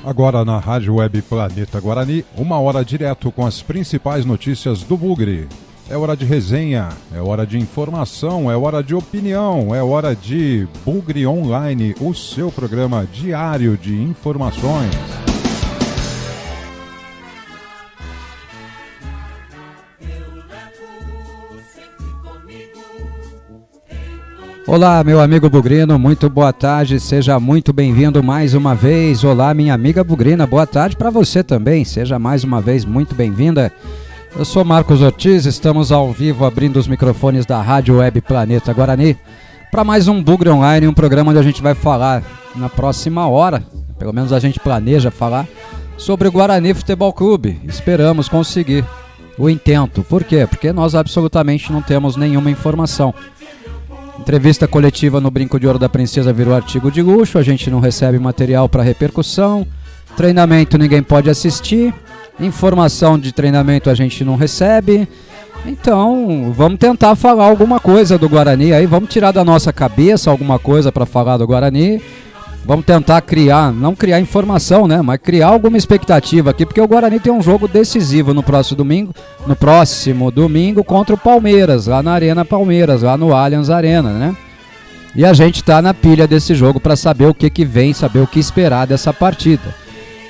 Agora na Rádio Web Planeta Guarani, 1 hora direto com as principais notícias do Bugre. É hora de resenha, é hora de informação, é hora de opinião, é hora de Bugre Online, o seu programa diário de informações. Olá, meu amigo bugrino, muito boa tarde, seja muito bem-vindo mais uma vez. Olá, minha amiga bugrina, boa tarde para você também, seja mais uma vez muito bem-vinda. Eu sou Marcos Ortiz, estamos ao vivo abrindo os microfones da Rádio Web Planeta Guarani para mais um Bugre Online, um programa onde a gente vai falar na próxima hora, pelo menos a gente planeja falar, sobre o Guarani Futebol Clube. Esperamos conseguir o intento. Por quê? Porque nós absolutamente não temos nenhuma informação. Entrevista coletiva no Brinco de Ouro da Princesa virou artigo de luxo, a gente não recebe material para repercussão, treinamento ninguém pode assistir, informação de treinamento a gente não recebe, então vamos tentar falar alguma coisa do Guarani aí, vamos tirar da nossa cabeça alguma coisa para falar do Guarani, vamos tentar criar, não criar informação, né, mas criar alguma expectativa aqui, porque o Guarani tem um jogo decisivo no próximo domingo contra o Palmeiras, lá na Arena Palmeiras, lá no Allianz Arena, né? E a gente tá na pilha desse jogo para saber o que vem, saber o que esperar dessa partida.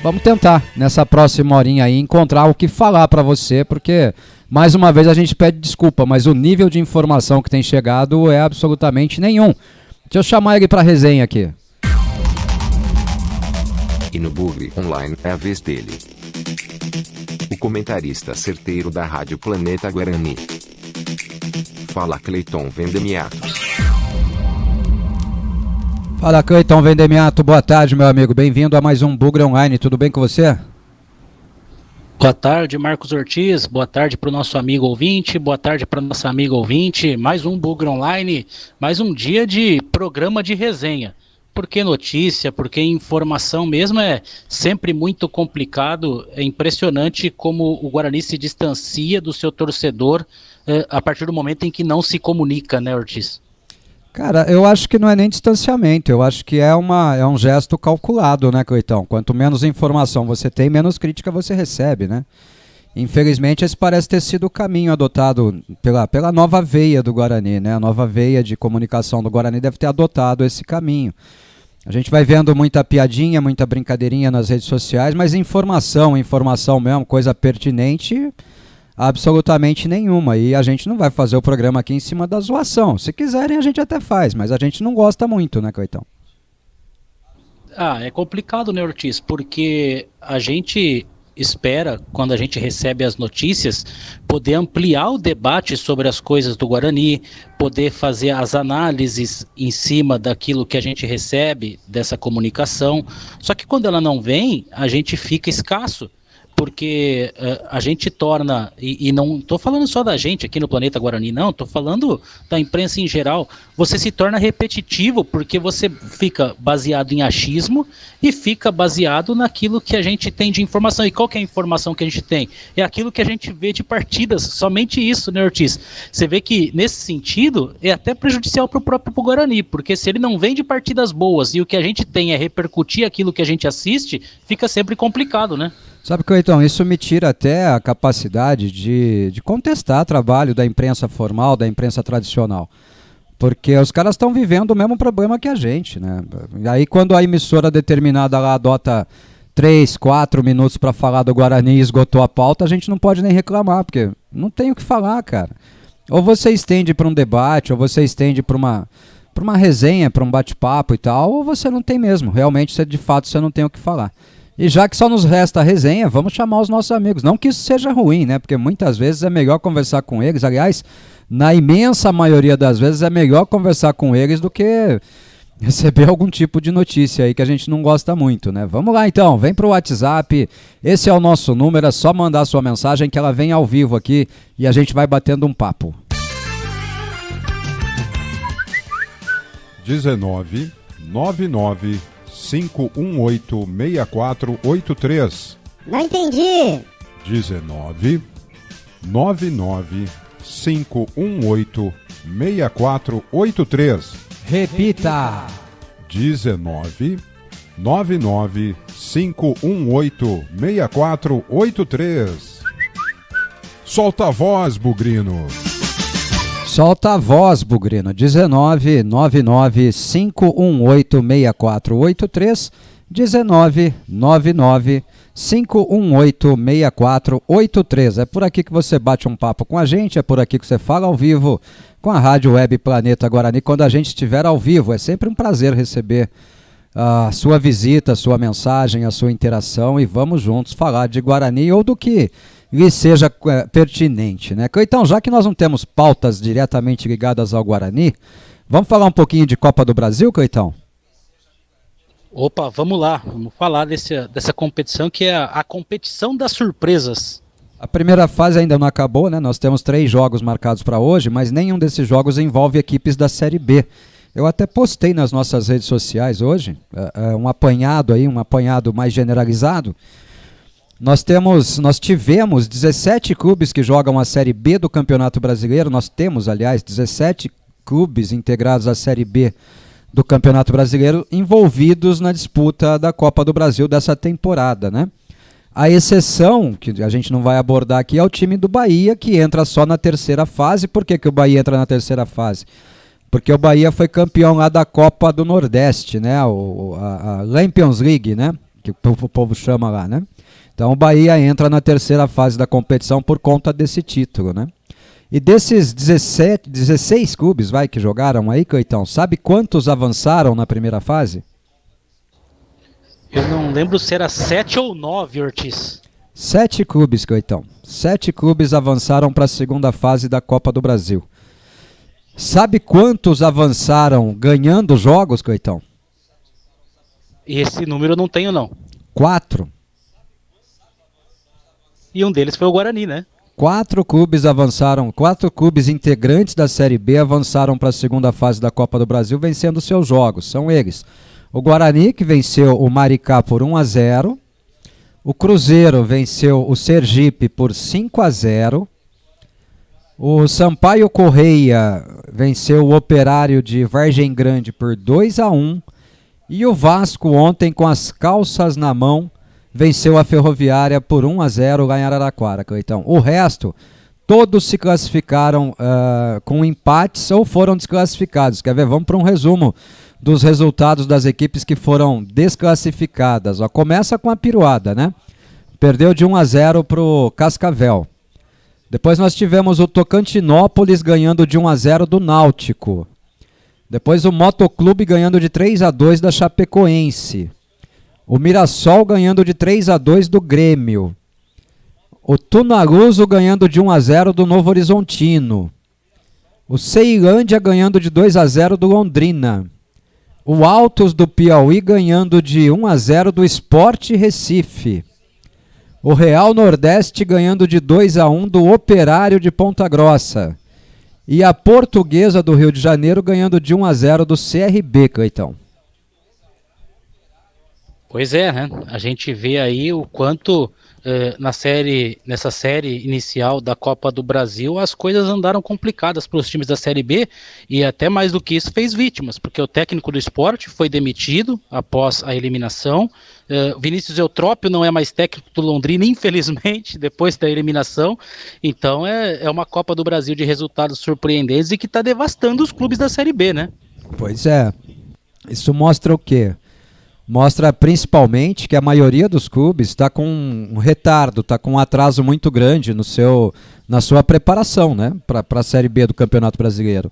Vamos tentar, nessa próxima horinha aí, encontrar o que falar para você, porque, mais uma vez, a gente pede desculpa, mas o nível de informação que tem chegado é absolutamente nenhum. Deixa eu chamar ele para resenha aqui. E no Bugre Online é a vez dele. O comentarista certeiro da Rádio Planeta Guarani. Fala, Cleiton Vendemiato. Fala, Cleiton Vendemiato, boa tarde, meu amigo. Bem-vindo a mais um Bugre Online, tudo bem com você? Boa tarde, Marcos Ortiz, boa tarde para o nosso amigo ouvinte, boa tarde para nossa amiga ouvinte, mais um Bugre Online, mais um dia de programa de resenha. Porque notícia, porque informação mesmo é sempre muito complicado, é impressionante como o Guarani se distancia do seu torcedor a partir do momento em que não se comunica, né, Ortiz? Cara, eu acho que não é nem distanciamento, eu acho que é um gesto calculado, né, Cleitão? Quanto menos informação você tem, menos crítica você recebe, né? Infelizmente, esse parece ter sido o caminho adotado pela nova veia do Guarani, né? A nova veia de comunicação do Guarani deve ter adotado esse caminho. A gente vai vendo muita piadinha, muita brincadeirinha nas redes sociais, mas informação mesmo, coisa pertinente, absolutamente nenhuma. E a gente não vai fazer o programa aqui em cima da zoação. Se quiserem, a gente até faz, mas a gente não gosta muito, né, Cleitão? É complicado, né, Ortiz? Porque a gente espera, quando a gente recebe as notícias, poder ampliar o debate sobre as coisas do Guarani, poder fazer as análises em cima daquilo que a gente recebe dessa comunicação. Só que quando ela não vem, a gente fica escasso, porque a gente torna, e não estou falando só da gente aqui no Planeta Guarani, não, estou falando da imprensa em geral, você se torna repetitivo, porque você fica baseado em achismo e fica baseado naquilo que a gente tem de informação. E qual que é a informação que a gente tem? É aquilo que a gente vê de partidas, somente isso, né, Ortiz? Você vê que, nesse sentido, é até prejudicial para o próprio Guarani, porque se ele não vem de partidas boas e o que a gente tem é repercutir aquilo que a gente assiste, fica sempre complicado, né? Sabe, Cleitão, isso me tira até a capacidade de contestar o trabalho da imprensa formal, da imprensa tradicional. Porque os caras estão vivendo o mesmo problema que a gente, né? E aí quando a emissora determinada lá adota 3, 4 minutos para falar do Guarani e esgotou a pauta, a gente não pode nem reclamar, porque não tem o que falar, cara. Ou você estende para um debate, ou você estende para uma resenha, para um bate-papo e tal, ou você não tem mesmo. Realmente, de fato, você não tem o que falar. E já que só nos resta a resenha, vamos chamar os nossos amigos. Não que isso seja ruim, né? Porque muitas vezes é melhor conversar com eles. Aliás, na imensa maioria das vezes é melhor conversar com eles do que receber algum tipo de notícia aí que a gente não gosta muito, né? Vamos lá então, vem pro WhatsApp. Esse é o nosso número, é só mandar sua mensagem que ela vem ao vivo aqui e a gente vai batendo um papo. 19 99 518 6483. Não entendi. 19 99 518 6483. Repita. 19 99 518-6483. Solta a voz, Bugrino. Solta a voz, Bugrino. 1999-518-6483. 1999-518-6483. É por aqui que você bate um papo com a gente, é por aqui que você fala ao vivo com a Rádio Web Planeta Guarani quando a gente estiver ao vivo. É sempre um prazer receber a sua visita, a sua mensagem, a sua interação e vamos juntos falar de Guarani ou do que lhe seja pertinente, né? Então, já que nós não temos pautas diretamente ligadas ao Guarani, vamos falar um pouquinho de Copa do Brasil, Coitão? Opa, vamos lá, vamos falar dessa competição que é a competição das surpresas. A primeira fase ainda não acabou, né? Nós temos 3 jogos marcados para hoje, mas nenhum desses jogos envolve equipes da Série B. Eu até postei nas nossas redes sociais hoje um apanhado mais generalizado. Nós tivemos 17 clubes que jogam a Série B do Campeonato Brasileiro. Nós temos, aliás, 17 clubes integrados à Série B do Campeonato Brasileiro envolvidos na disputa da Copa do Brasil dessa temporada, né? A exceção, que a gente não vai abordar aqui, é o time do Bahia, que entra só na terceira fase. Por que o Bahia entra na terceira fase? Porque o Bahia foi campeão lá da Copa do Nordeste, né? A Champions League, né? Que o povo chama lá, né? Então o Bahia entra na terceira fase da competição por conta desse título, né? E desses 16 clubes que jogaram aí, Coitão, sabe quantos avançaram na primeira fase? Eu não lembro se era 7 ou 9, Ortiz. 7 clubes, Coitão. 7 clubes avançaram para a segunda fase da Copa do Brasil. Sabe quantos avançaram ganhando jogos, Coitão? Esse número eu não tenho, não. 4. E um deles foi o Guarani, né? 4 clubes avançaram, 4 clubes integrantes da Série B avançaram para a segunda fase da Copa do Brasil vencendo seus jogos. São eles: o Guarani, que venceu o Maricá por 1-0, o Cruzeiro venceu o Sergipe por 5-0, o Sampaio Correia venceu o Operário de Vargem Grande por 2-1 e o Vasco ontem, com as calças na mão, venceu a Ferroviária por 1-0 lá em Araraquara, Cleitão. O resto, todos se classificaram com empates ou foram desclassificados. Quer ver? Vamos para um resumo dos resultados das equipes que foram desclassificadas. Começa com a Piruada, né? Perdeu de 1-0 para o Cascavel. Depois nós tivemos o Tocantinópolis ganhando de 1-0 do Náutico. Depois o Motoclube ganhando de 3-2 da Chapecoense. O Mirassol ganhando de 3-2 do Grêmio. O Tunaluso ganhando de 1-0 do Novo Horizontino. O Ceilândia ganhando de 2-0 do Londrina. O Altos do Piauí ganhando de 1-0 do Sport Recife. O Real Nordeste ganhando de 2-1 do Operário de Ponta Grossa. E a Portuguesa do Rio de Janeiro ganhando de 1-0 do CRB, Cleitão. Pois é, né? A gente vê aí o quanto nessa série inicial da Copa do Brasil as coisas andaram complicadas para os times da Série B e até mais do que isso fez vítimas, porque o técnico do Sport foi demitido após a eliminação. Vinícius Eutrópio não é mais técnico do Londrina, infelizmente, depois da eliminação. Então é uma Copa do Brasil de resultados surpreendentes e que está devastando os clubes da Série B, né? Pois é. Isso mostra o quê? Mostra principalmente que a maioria dos clubes está com um retardo, está com um atraso muito grande na sua preparação, né, para a Série B do Campeonato Brasileiro.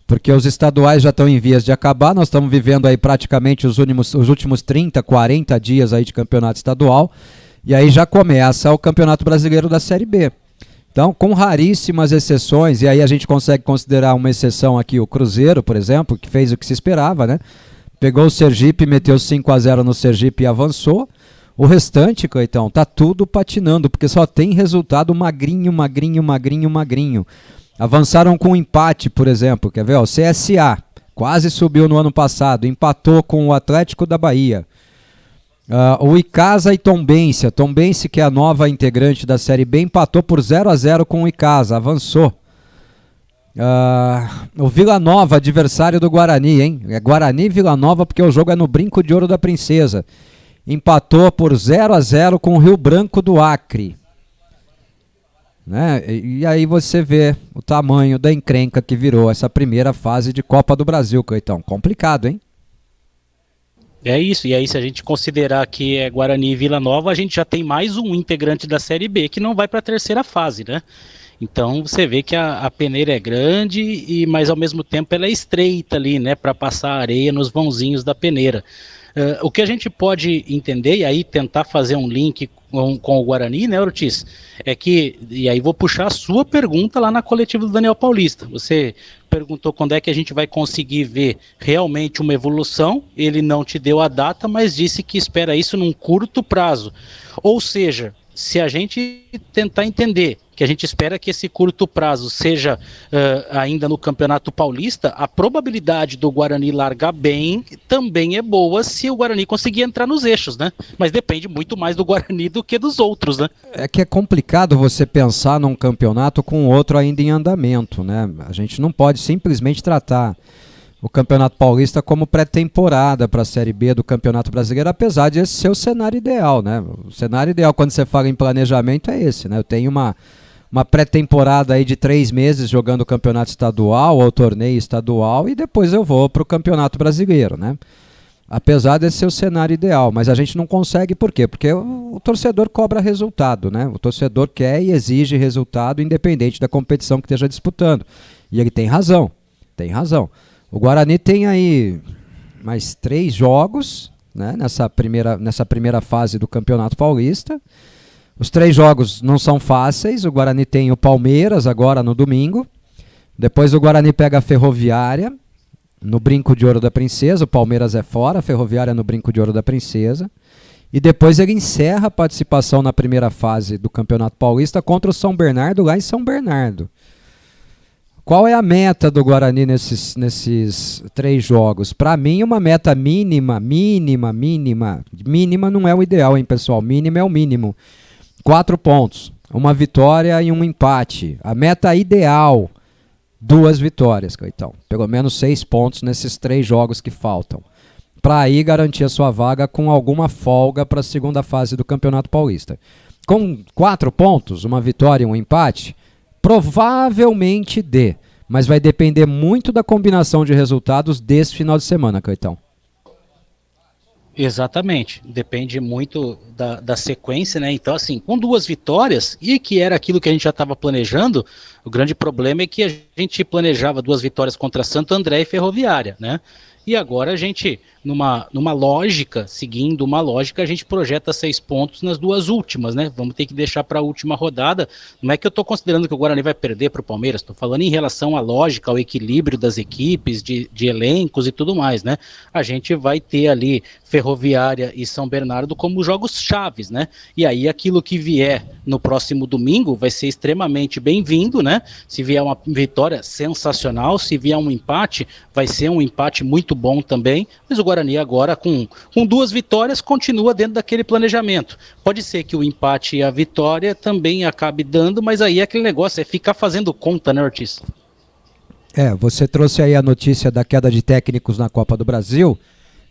Porque os estaduais já estão em vias de acabar, nós estamos vivendo aí praticamente os últimos 30, 40 dias aí de campeonato estadual, e aí já começa o Campeonato Brasileiro da Série B. Então, com raríssimas exceções, e aí a gente consegue considerar uma exceção aqui o Cruzeiro, por exemplo, que fez o que se esperava, né? Pegou o Sergipe, meteu 5-0 no Sergipe e avançou. O restante, Coitão, tá tudo patinando, porque só tem resultado magrinho. Avançaram com um empate, por exemplo, quer ver? O CSA quase subiu no ano passado, empatou com o Atlético da Bahia. O Icasa e Tombense, que é a nova integrante da Série B, empatou por 0-0 com o Icasa, avançou. O Vila Nova, adversário do Guarani, hein? É Guarani e Vila Nova, porque o jogo é no Brinco de Ouro da Princesa. empatou por 0-0 com o Rio Branco do Acre. Né? E aí você vê o tamanho da encrenca que virou essa primeira fase de Copa do Brasil, Coitão. Complicado, hein? É isso, e aí se a gente considerar que é Guarani e Vila Nova, a gente já tem mais um integrante da Série B que não vai para a terceira fase, né? Então você vê que a peneira é grande, mas ao mesmo tempo ela é estreita ali, né? Para passar areia nos vãozinhos da peneira. O que a gente pode entender, e aí tentar fazer um link com o Guarani, né, Ortiz, é que, e aí vou puxar a sua pergunta lá na coletiva do Daniel Paulista. Você perguntou quando é que a gente vai conseguir ver realmente uma evolução, ele não te deu a data, mas disse que espera isso num curto prazo. Ou seja, se a gente tentar entender que a gente espera que esse curto prazo seja ainda no Campeonato Paulista, a probabilidade do Guarani largar bem também é boa se o Guarani conseguir entrar nos eixos, né? Mas depende muito mais do Guarani do que dos outros, né? É que é complicado você pensar num campeonato com outro ainda em andamento, né? A gente não pode simplesmente tratar o Campeonato Paulista como pré-temporada para a Série B do Campeonato Brasileiro, apesar de esse ser o cenário ideal, né? O cenário ideal quando você fala em planejamento é esse, né? Eu tenho uma pré-temporada aí de 3 meses jogando o Campeonato Estadual ou torneio estadual e depois eu vou para o Campeonato Brasileiro, né? Apesar desse ser o cenário ideal, mas a gente não consegue, por quê? Porque o torcedor cobra resultado, né? O torcedor quer e exige resultado independente da competição que esteja disputando. E ele tem razão, tem razão. O Guarani tem aí mais 3 jogos, né, nessa primeira fase do Campeonato Paulista. Os 3 jogos não são fáceis. O Guarani tem o Palmeiras agora no domingo. Depois o Guarani pega a Ferroviária no Brinco de Ouro da Princesa. O Palmeiras é fora, a Ferroviária no Brinco de Ouro da Princesa. E depois ele encerra a participação na primeira fase do Campeonato Paulista contra o São Bernardo lá em São Bernardo. Qual é a meta do Guarani nesses 3 jogos? Para mim, uma meta mínima. Mínima não é o ideal, hein, pessoal? Mínima é o mínimo. 4 pontos. Uma vitória e um empate. A meta ideal, 2 vitórias, então. Pelo menos 6 pontos nesses 3 jogos que faltam. Para aí garantir a sua vaga com alguma folga para a segunda fase do Campeonato Paulista. Com 4 pontos, uma vitória e um empate, provavelmente dê, mas vai depender muito da combinação de resultados desse final de semana, Caetão. Exatamente, depende muito da sequência, né? Então, assim, com 2 vitórias, e que era aquilo que a gente já estava planejando, o grande problema é que a gente planejava 2 vitórias contra Santo André e Ferroviária, né? E agora a gente, numa lógica, seguindo uma lógica, a gente projeta 6 pontos nas 2 últimas, né? Vamos ter que deixar para a última rodada. Não é que eu estou considerando que o Guarani vai perder para o Palmeiras, estou falando em relação à lógica, ao equilíbrio das equipes, de elencos e tudo mais, né? A gente vai ter ali Ferroviária e São Bernardo como jogos chaves, né? E aí aquilo que vier no próximo domingo vai ser extremamente bem-vindo, né? Se vier uma vitória sensacional, se vier um empate, vai ser um empate muito bom também, mas o Guarani agora com 2 vitórias continua dentro daquele planejamento. Pode ser que o empate e a vitória também acabe dando, mas aí é aquele negócio, é ficar fazendo conta, né, Ortiz? Você trouxe aí a notícia da queda de técnicos na Copa do Brasil.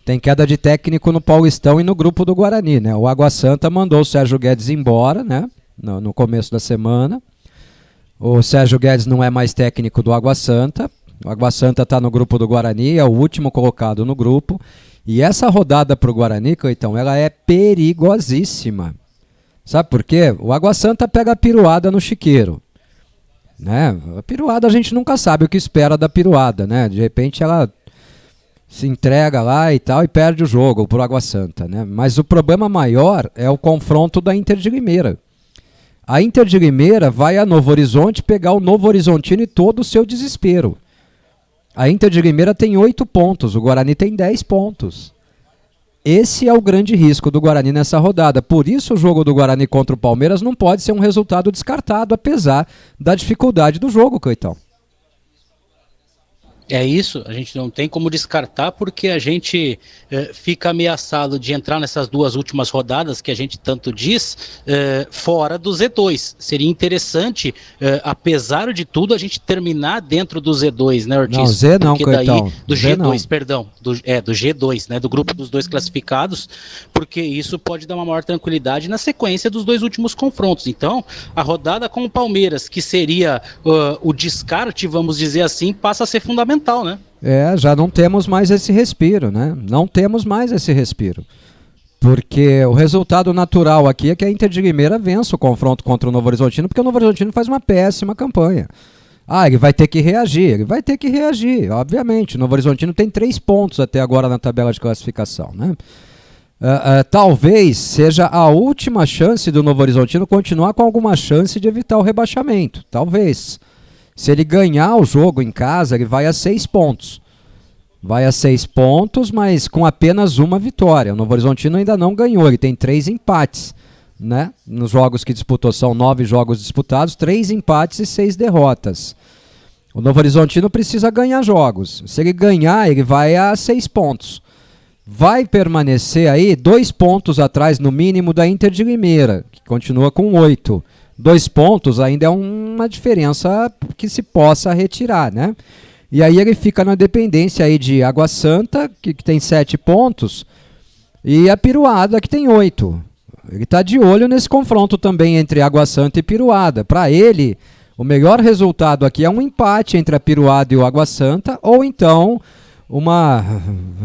Tem queda de técnico no Paulistão e no grupo do Guarani, né? O Água Santa mandou o Sérgio Guedes embora, né? No começo da semana. O Sérgio Guedes não é mais técnico do Água Santa. O Água Santa está no grupo do Guarani, é o último colocado no grupo. E essa rodada para o Guarani, então, ela é perigosíssima. Sabe por quê? O Água Santa pega a piruada no Chiqueiro. Né? A piruada a gente nunca sabe o que espera da piruada, né? De repente ela se entrega lá e tal e perde o jogo pro Água Santa, né? Mas o problema maior é o confronto da Inter de Limeira. A Inter de Limeira vai a Novo Horizonte pegar o Novo Horizontino e todo o seu desespero. A Inter de Limeira tem 8 pontos, o Guarani tem 10 pontos. Esse é o grande risco do Guarani nessa rodada. Por isso o jogo do Guarani contra o Palmeiras não pode ser um resultado descartado, apesar da dificuldade do jogo, Coitão. É isso, a gente não tem como descartar porque a gente fica ameaçado de entrar nessas duas últimas rodadas que a gente tanto diz, fora do Z2. Seria interessante, apesar de tudo, a gente terminar dentro do Z2, né, Ortiz? Não, Z não, porque daí, Coitão. do Z G2, não. perdão, do G2, né, do grupo dos dois classificados, porque isso pode dar uma maior tranquilidade na sequência dos dois últimos confrontos. Então, a rodada com o Palmeiras, que seria o descarte, vamos dizer assim, passa a ser fundamental. Né? Já não temos mais esse respiro, né? Não temos mais esse respiro. Porque o resultado natural aqui é que a Inter de Limeira vença o confronto contra o Novo Horizontino, porque o Novo Horizontino faz uma péssima campanha. Ele vai ter que reagir, obviamente. O Novo Horizontino tem 3 pontos até agora na tabela de classificação, né? Talvez seja a última chance do Novo Horizontino continuar com alguma chance de evitar o rebaixamento. Talvez. Se ele ganhar o jogo em casa, ele vai a 6 pontos. Vai a 6 pontos, mas com apenas uma vitória. O Novo Horizontino ainda não ganhou, ele tem 3 empates. Né? Nos jogos que disputou, são 9 jogos disputados, 3 empates e 6 derrotas. O Novo Horizontino precisa ganhar jogos. Se ele ganhar, ele vai a 6 pontos. Vai permanecer aí 2 pontos atrás, no mínimo, da Inter de Limeira, que continua com 8. 2 pontos ainda é uma diferença que se possa retirar, né? E aí ele fica na dependência aí de Água Santa, que tem 7 pontos, e a Piruada, que tem 8. Ele está de olho nesse confronto também entre Água Santa e Piruada. Para ele, o melhor resultado aqui é um empate entre a Piruada e o Água Santa, ou então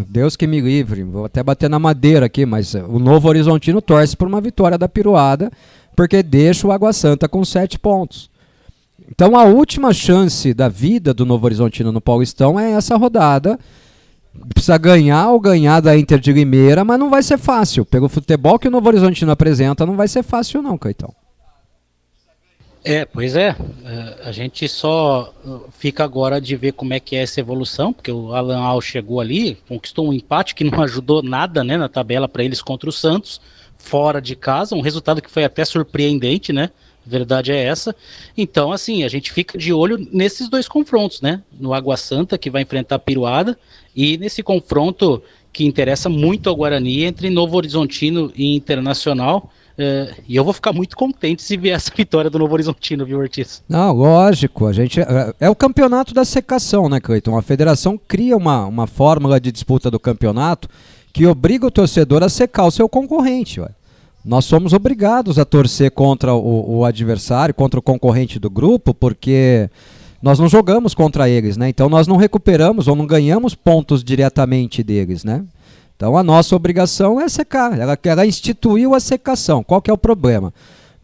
Deus que me livre, vou até bater na madeira aqui, mas o Novo Horizontino torce por uma vitória da Piruada, porque deixa o Água Santa com 7 pontos. Então a última chance da vida do Novo Horizontino no Paulistão é essa rodada. Precisa ganhar ou ganhar da Inter de Limeira, mas não vai ser fácil. Pelo futebol que o Novo Horizontino apresenta, não vai ser fácil não, Caetão. Pois é. A gente só fica agora de ver como é que é essa evolução, porque o Alan Al chegou ali, conquistou um empate que não ajudou nada, né, na tabela para eles contra o Santos, fora de casa, um resultado que foi até surpreendente, né? A verdade é essa. Então, assim, a gente fica de olho nesses 2 confrontos, né? No Água Santa, que vai enfrentar a Piruada, e nesse confronto que interessa muito ao Guarani, entre Novo Horizontino e Internacional. E eu vou ficar muito contente se vier essa vitória do Novo Horizontino, viu, Ortiz? Não, lógico. A gente, é o campeonato da secação, né, Cleiton? A federação cria uma fórmula de disputa do campeonato que obriga o torcedor a secar o seu concorrente. Ué. Nós somos obrigados a torcer contra o adversário, contra o concorrente do grupo, porque nós não jogamos contra eles, né? Então nós não recuperamos ou não ganhamos pontos diretamente deles, né? Então a nossa obrigação é secar. Ela instituiu a secação. Qual que é o problema?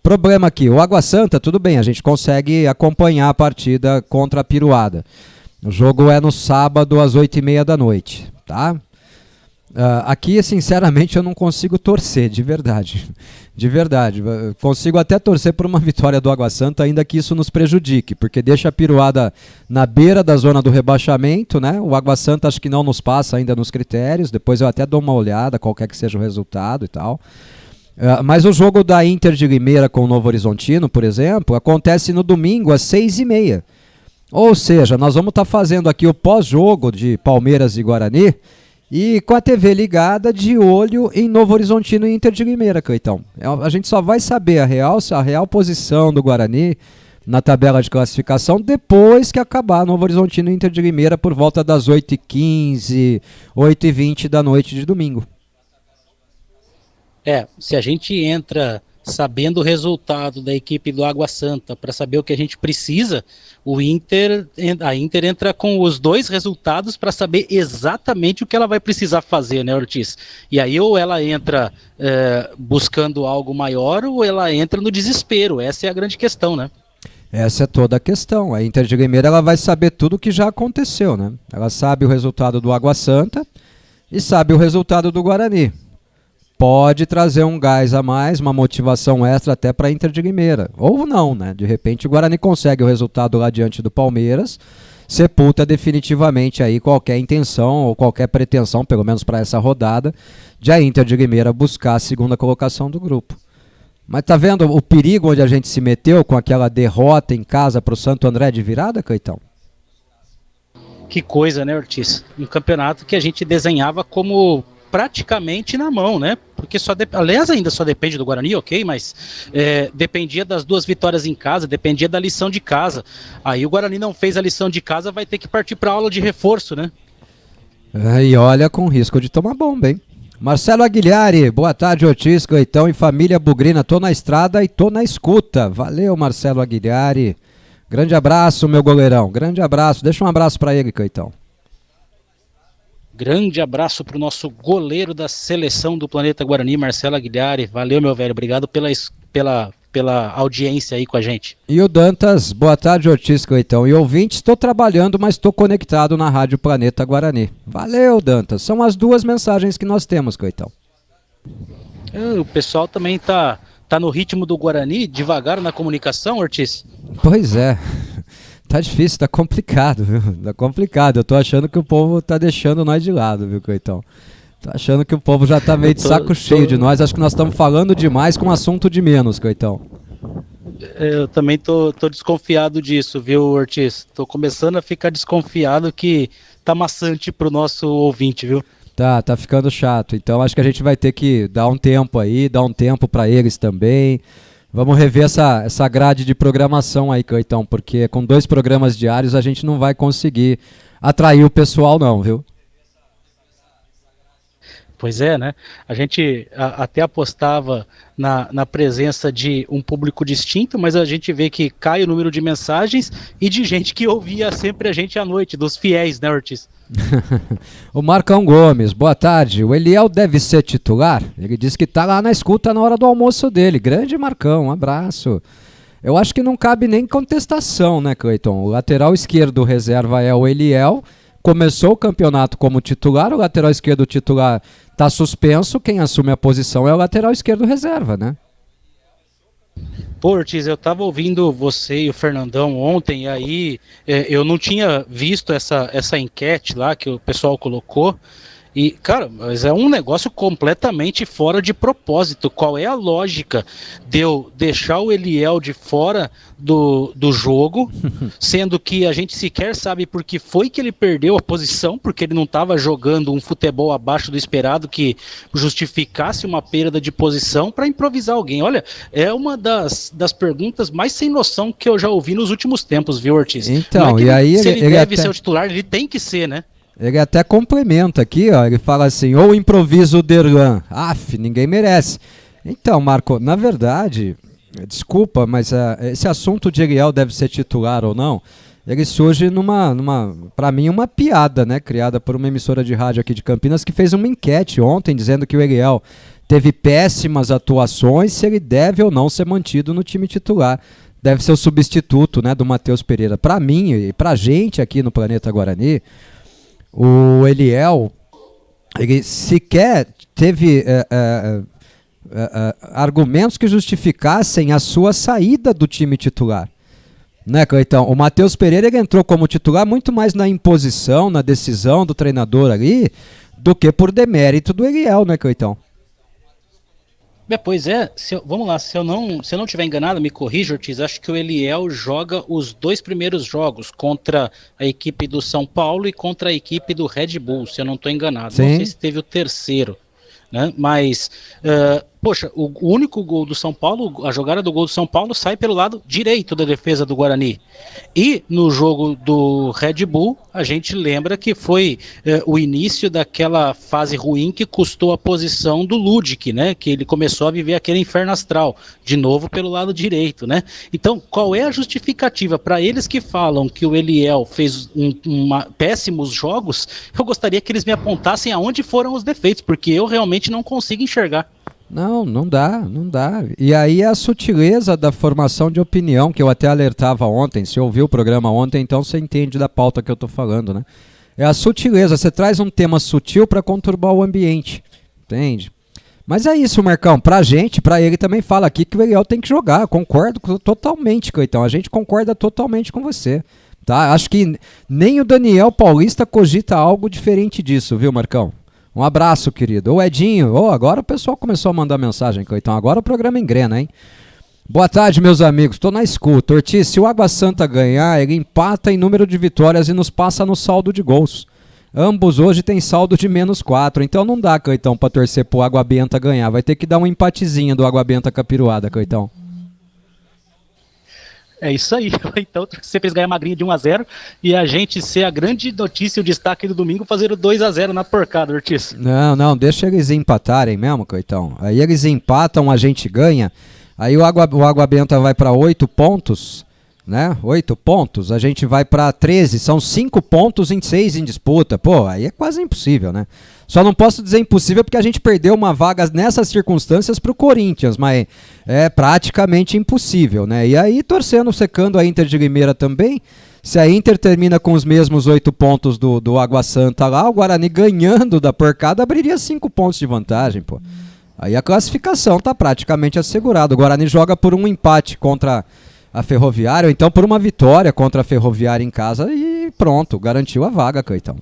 Problema aqui, o Água Santa, tudo bem, a gente consegue acompanhar a partida contra a Piruada. O jogo é no sábado às 8h30 da noite, tá? Aqui, sinceramente, eu não consigo torcer, de verdade. De verdade. Consigo até torcer por uma vitória do Água Santa, ainda que isso nos prejudique, porque deixa a Piruada na beira da zona do rebaixamento, né? O Água Santa acho que não nos passa ainda nos critérios, depois eu até dou uma olhada, qualquer que seja o resultado e tal. Mas o jogo da Inter de Limeira com o Novo Horizontino, por exemplo, acontece no domingo às 6h30. Ou seja, nós vamos estar fazendo aqui o pós-jogo de Palmeiras e Guarani, e com a TV ligada, de olho em Novo Horizontino e Inter de Limeira, Cleitão. A gente só vai saber a real posição do Guarani na tabela de classificação depois que acabar Novo Horizontino e Inter de Limeira por volta das 8h15, 8h20 da noite de domingo. Se a gente entra sabendo o resultado da equipe do Água Santa para saber o que a gente precisa, a Inter entra com os 2 resultados para saber exatamente o que ela vai precisar fazer, né, Ortiz? E aí ou ela entra buscando algo maior ou ela entra no desespero. Essa é a grande questão, né? Essa é toda a questão. A Inter de Limeira ela vai saber tudo o que já aconteceu, né? Ela sabe o resultado do Água Santa e sabe o resultado do Guarani. Pode trazer um gás a mais, uma motivação extra até para a Inter de Limeira. Ou não, né? De repente o Guarani consegue o resultado lá diante do Palmeiras, sepulta definitivamente aí qualquer intenção ou qualquer pretensão, pelo menos para essa rodada, de a Inter de Limeira buscar a segunda colocação do grupo. Mas tá vendo o perigo onde a gente se meteu com aquela derrota em casa para o Santo André de virada, Caetão? Que coisa, né, Ortiz? Um campeonato que a gente desenhava como praticamente na mão, né? Porque aliás, ainda só depende do Guarani, ok, mas dependia das 2 vitórias em casa, dependia da lição de casa. Aí o Guarani não fez a lição de casa, vai ter que partir para aula de reforço, né? E olha, com risco de tomar bomba, hein? Marcelo Aguilhari, boa tarde, Ortiz, Cleitão e família Bugrina. Tô na estrada e tô na escuta. Valeu, Marcelo Aguilhari. Grande abraço, meu goleirão. Grande abraço. Deixa um abraço para ele, Cleitão. Grande abraço para o nosso goleiro da seleção do Planeta Guarani, Marcelo Aguilhari. Valeu, meu velho. Obrigado pela audiência aí com a gente. E o Dantas, boa tarde, Ortiz, Cleitão e ouvintes. Estou trabalhando, mas estou conectado na Rádio Planeta Guarani. Valeu, Dantas. São as 2 mensagens que nós temos, Cleitão. O pessoal também tá no ritmo do Guarani, devagar na comunicação, Ortiz? Pois é. Tá difícil, tá complicado, viu? Tá complicado. Eu tô achando que o povo tá deixando nós de lado, viu, Cleitão? Tô achando que o povo já tá meio de saco cheio de nós. Acho que nós estamos falando demais com um assunto de menos, Cleitão. Eu também tô desconfiado disso, viu, Ortiz? Tô começando a ficar desconfiado que tá maçante pro nosso ouvinte, viu? Tá ficando chato. Então acho que a gente vai ter que dar um tempo aí, dar um tempo pra eles também. Vamos rever essa grade de programação aí, Cleitão, porque com 2 programas diários a gente não vai conseguir atrair o pessoal não, viu? Pois é, né? A gente até apostava na presença de um público distinto, mas a gente vê que cai o número de mensagens e de gente que ouvia sempre a gente à noite, dos fiéis, né, Ortiz? O Marcão Gomes, boa tarde. O Eliel deve ser titular? Ele disse que tá lá na escuta na hora do almoço dele. Grande Marcão, um abraço. Eu acho que não cabe nem contestação, né, Cleiton? O lateral esquerdo reserva é o Eliel. Começou o campeonato como titular, o lateral esquerdo titular está suspenso, quem assume a posição é o lateral esquerdo reserva, né? Pô, Ortiz, eu tava ouvindo você e o Fernandão ontem, e aí eu não tinha visto essa enquete lá que o pessoal colocou. E, cara, mas é um negócio completamente fora de propósito. Qual é a lógica de eu deixar o Eliel de fora do jogo, sendo que a gente sequer sabe por que foi que ele perdeu a posição, porque ele não estava jogando um futebol abaixo do esperado que justificasse uma perda de posição para improvisar alguém? Olha, é uma das perguntas mais sem noção que eu já ouvi nos últimos tempos, viu, Ortiz? Então, e aí se ele deve ser o titular, ele tem que ser, né? Ele até complementa aqui, ó, ele fala assim, ou improviso o Derlan, ninguém merece. Então, Marco, na verdade, desculpa, mas esse assunto de Eliel deve ser titular ou não, ele surge para mim, uma piada, né, criada por uma emissora de rádio aqui de Campinas, que fez uma enquete ontem, dizendo que o Eliel teve péssimas atuações, se ele deve ou não ser mantido no time titular. Deve ser o substituto, né, do Matheus Pereira. Para mim e pra gente aqui no Planeta Guarani, o Eliel, ele sequer teve argumentos que justificassem a sua saída do time titular. Né, Cleitão? O Matheus Pereira ele entrou como titular muito mais na imposição, na decisão do treinador ali, do que por demérito do Eliel, né, Cleitão? Pois é, vamos lá, se eu não estiver enganado, me corrija, Ortiz, acho que o Eliel joga os 2 primeiros jogos contra a equipe do São Paulo e contra a equipe do Red Bull, se eu não estou enganado. Sim. Não sei se teve o terceiro, né? Mas, poxa, o único gol do São Paulo, a jogada do gol do São Paulo sai pelo lado direito da defesa do Guarani. E no jogo do Red Bull, a gente lembra que foi o início daquela fase ruim que custou a posição do Ludic, né? Que ele começou a viver aquele inferno astral, de novo pelo lado direito, né? Então, qual é a justificativa para eles que falam que o Eliel fez péssimos jogos? Eu gostaria que eles me apontassem aonde foram os defeitos, porque eu realmente não consigo enxergar. Não dá. E aí a sutileza da formação de opinião, que eu até alertava ontem, se ouviu o programa ontem, então você entende da pauta que eu tô falando, né? É a sutileza, você traz um tema sutil para conturbar o ambiente, entende? Mas é isso, Marcão, pra gente, pra ele também fala aqui que o Eliel tem que jogar, concordo totalmente, Cleitão, a gente concorda totalmente com você, tá? Acho que nem o Daniel Paulista cogita algo diferente disso, viu, Marcão? Um abraço, querido. Ô Edinho, agora o pessoal começou a mandar mensagem, então agora o programa engrena, hein? Boa tarde, meus amigos. Estou na escuta. Ortiz, se o Água Santa ganhar, ele empata em número de vitórias e nos passa no saldo de gols. Ambos hoje têm saldo de -4, então não dá, Coitão, para torcer pro Água Benta ganhar. Vai ter que dar um empatezinho do Água Benta com a Piruada, Coitão. É isso aí. Então, torcer pra eles ganhar magrinho de 1-0 e a gente ser a grande notícia e o destaque do domingo fazer o 2-0 na porcada, Ortiz. Não, deixa eles empatarem mesmo, Coitão. Aí eles empatam, a gente ganha. Aí o Água Benta vai para 8 pontos, né? 8 pontos, a gente vai para 13, são 5 pontos em 6 em disputa. Pô, aí é quase impossível, né? Só não posso dizer impossível porque a gente perdeu uma vaga nessas circunstâncias pro Corinthians, mas é praticamente impossível, né? E aí torcendo, secando a Inter de Limeira também. Se a Inter termina com os mesmos 8 pontos do Água Santa lá, o Guarani ganhando da porcada abriria 5 pontos de vantagem, pô. Aí a classificação tá praticamente assegurada. O Guarani joga por um empate contra a Ferroviária, ou então por uma vitória contra a Ferroviária em casa e pronto, garantiu a vaga, Coitão.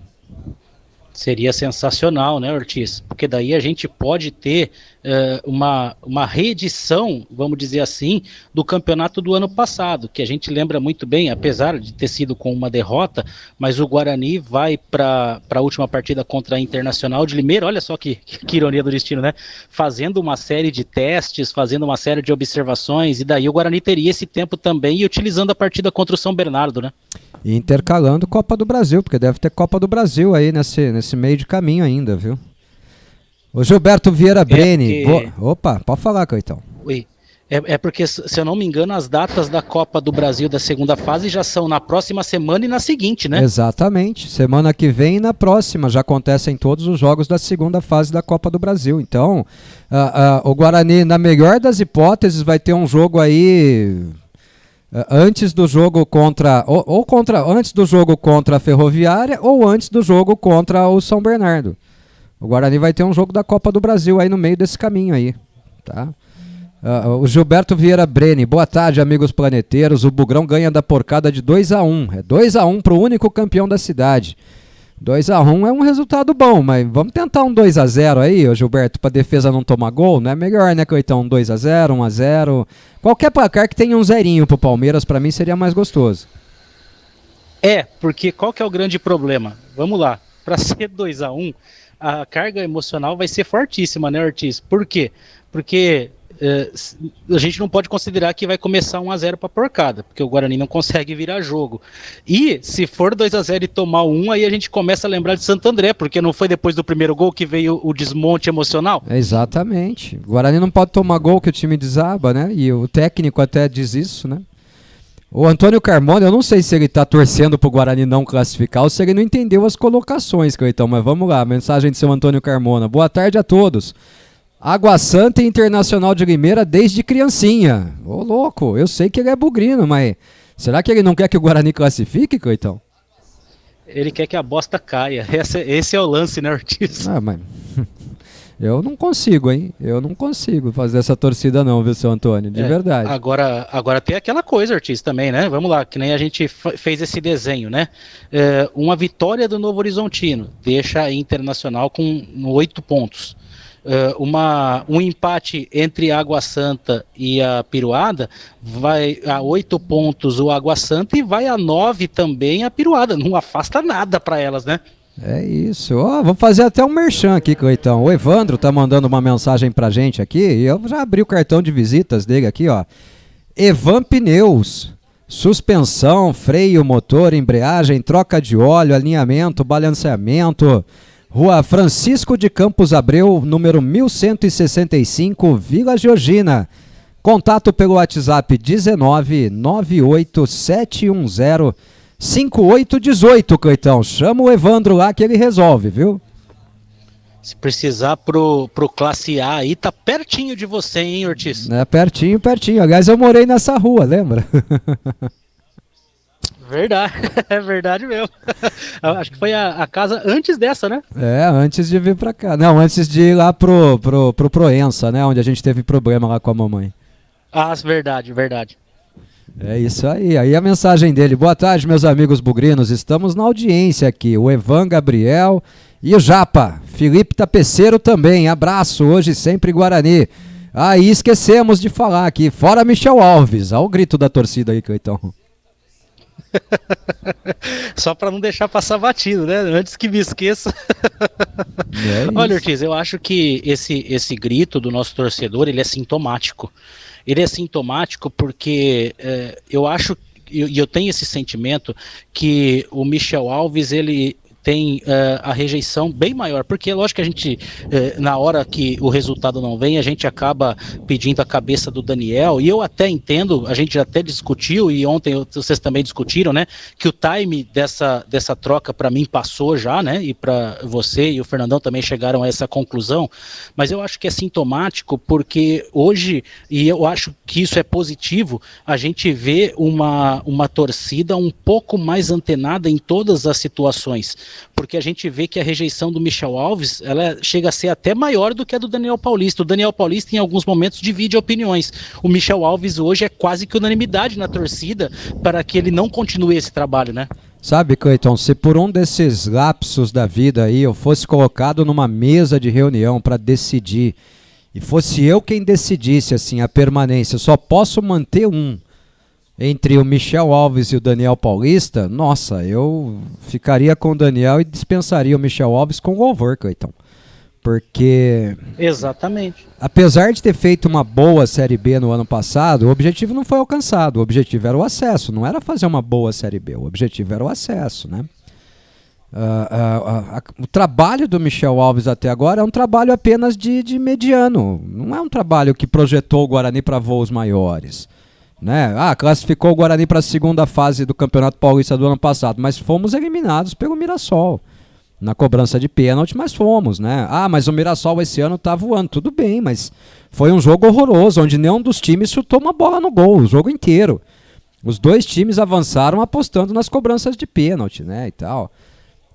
Seria sensacional, né, Ortiz? Porque daí a gente pode ter uma reedição, vamos dizer assim, do campeonato do ano passado, que a gente lembra muito bem, apesar de ter sido com uma derrota, mas o Guarani vai para a última partida contra a Internacional de Limeira, olha só que ironia do destino, né? Fazendo uma série de testes, fazendo uma série de observações, e daí o Guarani teria esse tempo também e utilizando a partida contra o São Bernardo, né? E intercalando Copa do Brasil, porque deve ter Copa do Brasil aí nesse meio de caminho ainda, viu? O Gilberto Vieira Breni. Opa, pode falar, Coitão. Oi. É porque, se eu não me engano, as datas da Copa do Brasil da segunda fase já são na próxima semana e na seguinte, né? Exatamente. Semana que vem e na próxima já acontecem todos os jogos da segunda fase da Copa do Brasil. Então, o Guarani, na melhor das hipóteses, vai ter um jogo aí antes do jogo contra antes do jogo contra a Ferroviária ou antes do jogo contra o São Bernardo. O Guarani vai ter um jogo da Copa do Brasil aí no meio desse caminho aí, tá? O Gilberto Vieira Breni, boa tarde, amigos planeteiros. O Bugrão ganha da porcada de 2-1. É 2-1 pro único campeão da cidade. 2-1 é um resultado bom, mas vamos tentar um 2-0 aí, ô Gilberto, pra defesa não tomar gol, não é melhor, né, Coitão? Um 2-0, 1-0. Qualquer placar que tenha um zerinho pro Palmeiras, pra mim seria mais gostoso. Porque qual que é o grande problema? Vamos lá, pra ser 2-1, a carga emocional vai ser fortíssima, né, Ortiz? Por quê? Porque a gente não pode considerar que vai começar 1-0 para porcada, porque o Guarani não consegue virar jogo. E se for 2-0 e tomar 1, aí a gente começa a lembrar de Santo André, porque não foi depois do primeiro gol que veio o desmonte emocional? Exatamente. O Guarani não pode tomar gol que o time desaba, né? E o técnico até diz isso, né? O Antônio Carmona, eu não sei se ele tá torcendo pro Guarani não classificar ou se ele não entendeu as colocações, Coitão, mas vamos lá, mensagem de seu Antônio Carmona. Boa tarde a todos. Água Santa e Internacional de Limeira desde criancinha. Ô louco, eu sei que ele é bugrino, mas será que ele não quer que o Guarani classifique, Coitão? Ele quer que a bosta caia, esse é o lance, né, Ortiz? Mas eu não consigo, hein? Eu não consigo fazer essa torcida não, viu, seu Antônio? De verdade. Agora tem aquela coisa, Ortiz, também, né? Vamos lá, que nem a gente fez esse desenho, né? Uma vitória do Novo Horizontino deixa a Internacional com 8 pontos. Um empate entre a Água Santa e a Piruada vai a 8 pontos o Água Santa e vai a 9 também a Piruada. Não afasta nada para elas, né? É isso. Vamos fazer até um merchan aqui, Coitão. O Evandro tá mandando uma mensagem pra gente aqui e eu já abri o cartão de visitas dele aqui, ó. Evan Pneus. Suspensão, freio, motor, embreagem, troca de óleo, alinhamento, balanceamento. Rua Francisco de Campos Abreu, número 1165, Vila Georgina. Contato pelo WhatsApp 19 98 710 5818, Coitão. Chama o Evandro lá que ele resolve, viu? Se precisar pro Classe A aí, tá pertinho de você, hein, Ortiz? É, pertinho. Aliás, eu morei nessa rua, lembra? Verdade, é verdade mesmo. Acho que foi a casa antes dessa, né? Antes de vir pra cá. Não, antes de ir lá pro Proença, né? Onde a gente teve problema lá com a mamãe. Verdade. É isso aí. Aí a mensagem dele. Boa tarde, meus amigos bugrinos. Estamos na audiência aqui. O Evan Gabriel e o Japa. Felipe Tapeceiro também. Abraço. Hoje sempre Guarani. Aí esquecemos de falar aqui, fora Michel Alves. Olha o grito da torcida aí, Cleitão. Só para não deixar passar batido, né? Antes que me esqueça. Olha, Ortiz, eu acho que esse grito do nosso torcedor, ele é sintomático. Ele é sintomático porque eu acho, e eu tenho esse sentimento, que o Michel Alves, ele tem a rejeição bem maior, porque é lógico que a gente, na hora que o resultado não vem, a gente acaba pedindo a cabeça do Daniel, e eu até entendo, a gente até discutiu, e ontem vocês também discutiram, né, que o time dessa troca para mim passou já, né, e para você e o Fernandão também chegaram a essa conclusão, mas eu acho que é sintomático, porque hoje, e eu acho que isso é positivo, a gente vê uma torcida um pouco mais antenada em todas as situações, porque a gente vê que a rejeição do Michel Alves, ela chega a ser até maior do que a do Daniel Paulista. O Daniel Paulista em alguns momentos divide opiniões. O Michel Alves hoje é quase que unanimidade na torcida para que ele não continue esse trabalho, né? Sabe, Cleiton, se por um desses lapsos da vida aí eu fosse colocado numa mesa de reunião para decidir, e fosse eu quem decidisse assim a permanência, só posso manter um entre o Michel Alves e o Daniel Paulista, nossa, eu ficaria com o Daniel e dispensaria o Michel Alves com louvor, Cleiton. Porque... Exatamente. Apesar de ter feito uma boa Série B no ano passado, o objetivo não foi alcançado. O objetivo era o acesso, não era fazer uma boa Série B. O objetivo era o acesso, né? O trabalho do Michel Alves até agora é um trabalho apenas de mediano. Não é um trabalho que projetou o Guarani para voos maiores. Né? Classificou o Guarani para a segunda fase do Campeonato Paulista do ano passado, mas fomos eliminados pelo Mirassol na cobrança de pênalti, mas fomos, né? Mas o Mirassol esse ano tá voando, tudo bem, mas foi um jogo horroroso, onde nenhum dos times chutou uma bola no gol, o jogo inteiro. Os dois times avançaram apostando nas cobranças de pênalti, né, e tal.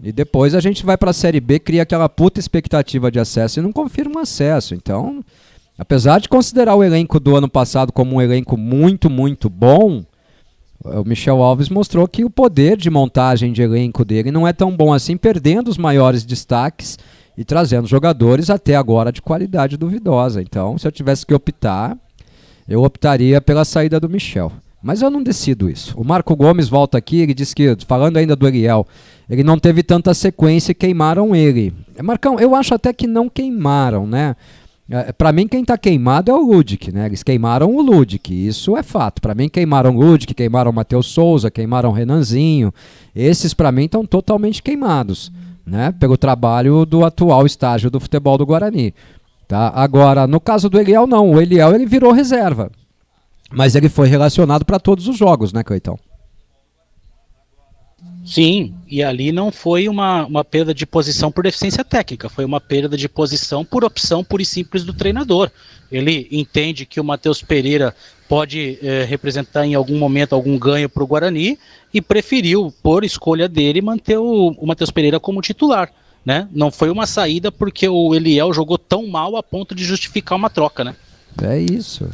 E depois a gente vai para a Série B, cria aquela puta expectativa de acesso e não confirma o acesso, então... Apesar de considerar o elenco do ano passado como um elenco muito, muito bom, o Michel Alves mostrou que o poder de montagem de elenco dele não é tão bom assim, perdendo os maiores destaques e trazendo jogadores até agora de qualidade duvidosa. Então, se eu tivesse que optar, eu optaria pela saída do Michel. Mas eu não decido isso. O Marco Gomes volta aqui, ele diz que, falando ainda do Eliel, ele não teve tanta sequência e queimaram ele. Marcão, eu acho até que não queimaram, né? Para mim quem tá queimado é o Ludic, né? Eles queimaram o Ludic, isso é fato. Para mim queimaram o Ludic, queimaram o Matheus Souza, queimaram o Renanzinho. Esses para mim estão totalmente queimados, né? Pelo trabalho do atual estágio do futebol do Guarani. Tá? Agora, no caso do Eliel não, o Eliel ele virou reserva. Mas ele foi relacionado para todos os jogos, né, Cleitão? Sim, e ali não foi uma perda de posição por deficiência técnica, foi uma perda de posição por opção pura e simples do treinador. Ele entende que o Matheus Pereira pode representar em algum momento algum ganho para o Guarani e preferiu, por escolha dele, manter o Matheus Pereira como titular. Né? Não foi uma saída porque o Eliel jogou tão mal a ponto de justificar uma troca. Né? É isso.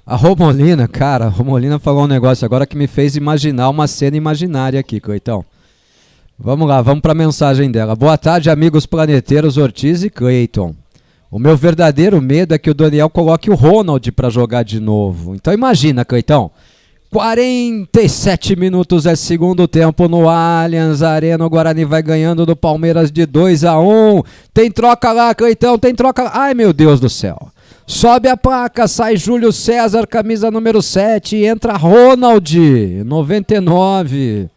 A Romolina, cara, a Romolina falou um negócio agora que me fez imaginar uma cena imaginária aqui, Cleitão. Vamos lá, vamos para a mensagem dela. Boa tarde, amigos planeteiros Ortiz e Cleiton. O meu verdadeiro medo é que o Daniel coloque o Ronald para jogar de novo. Então imagina, Cleitão, 47 minutos é segundo tempo no Allianz Arena, o Guarani vai ganhando do Palmeiras de 2-1. Tem troca lá, Cleitão, tem troca lá. Ai, meu Deus do céu. Sobe a placa, sai Júlio César, camisa número 7, entra Ronald, 99.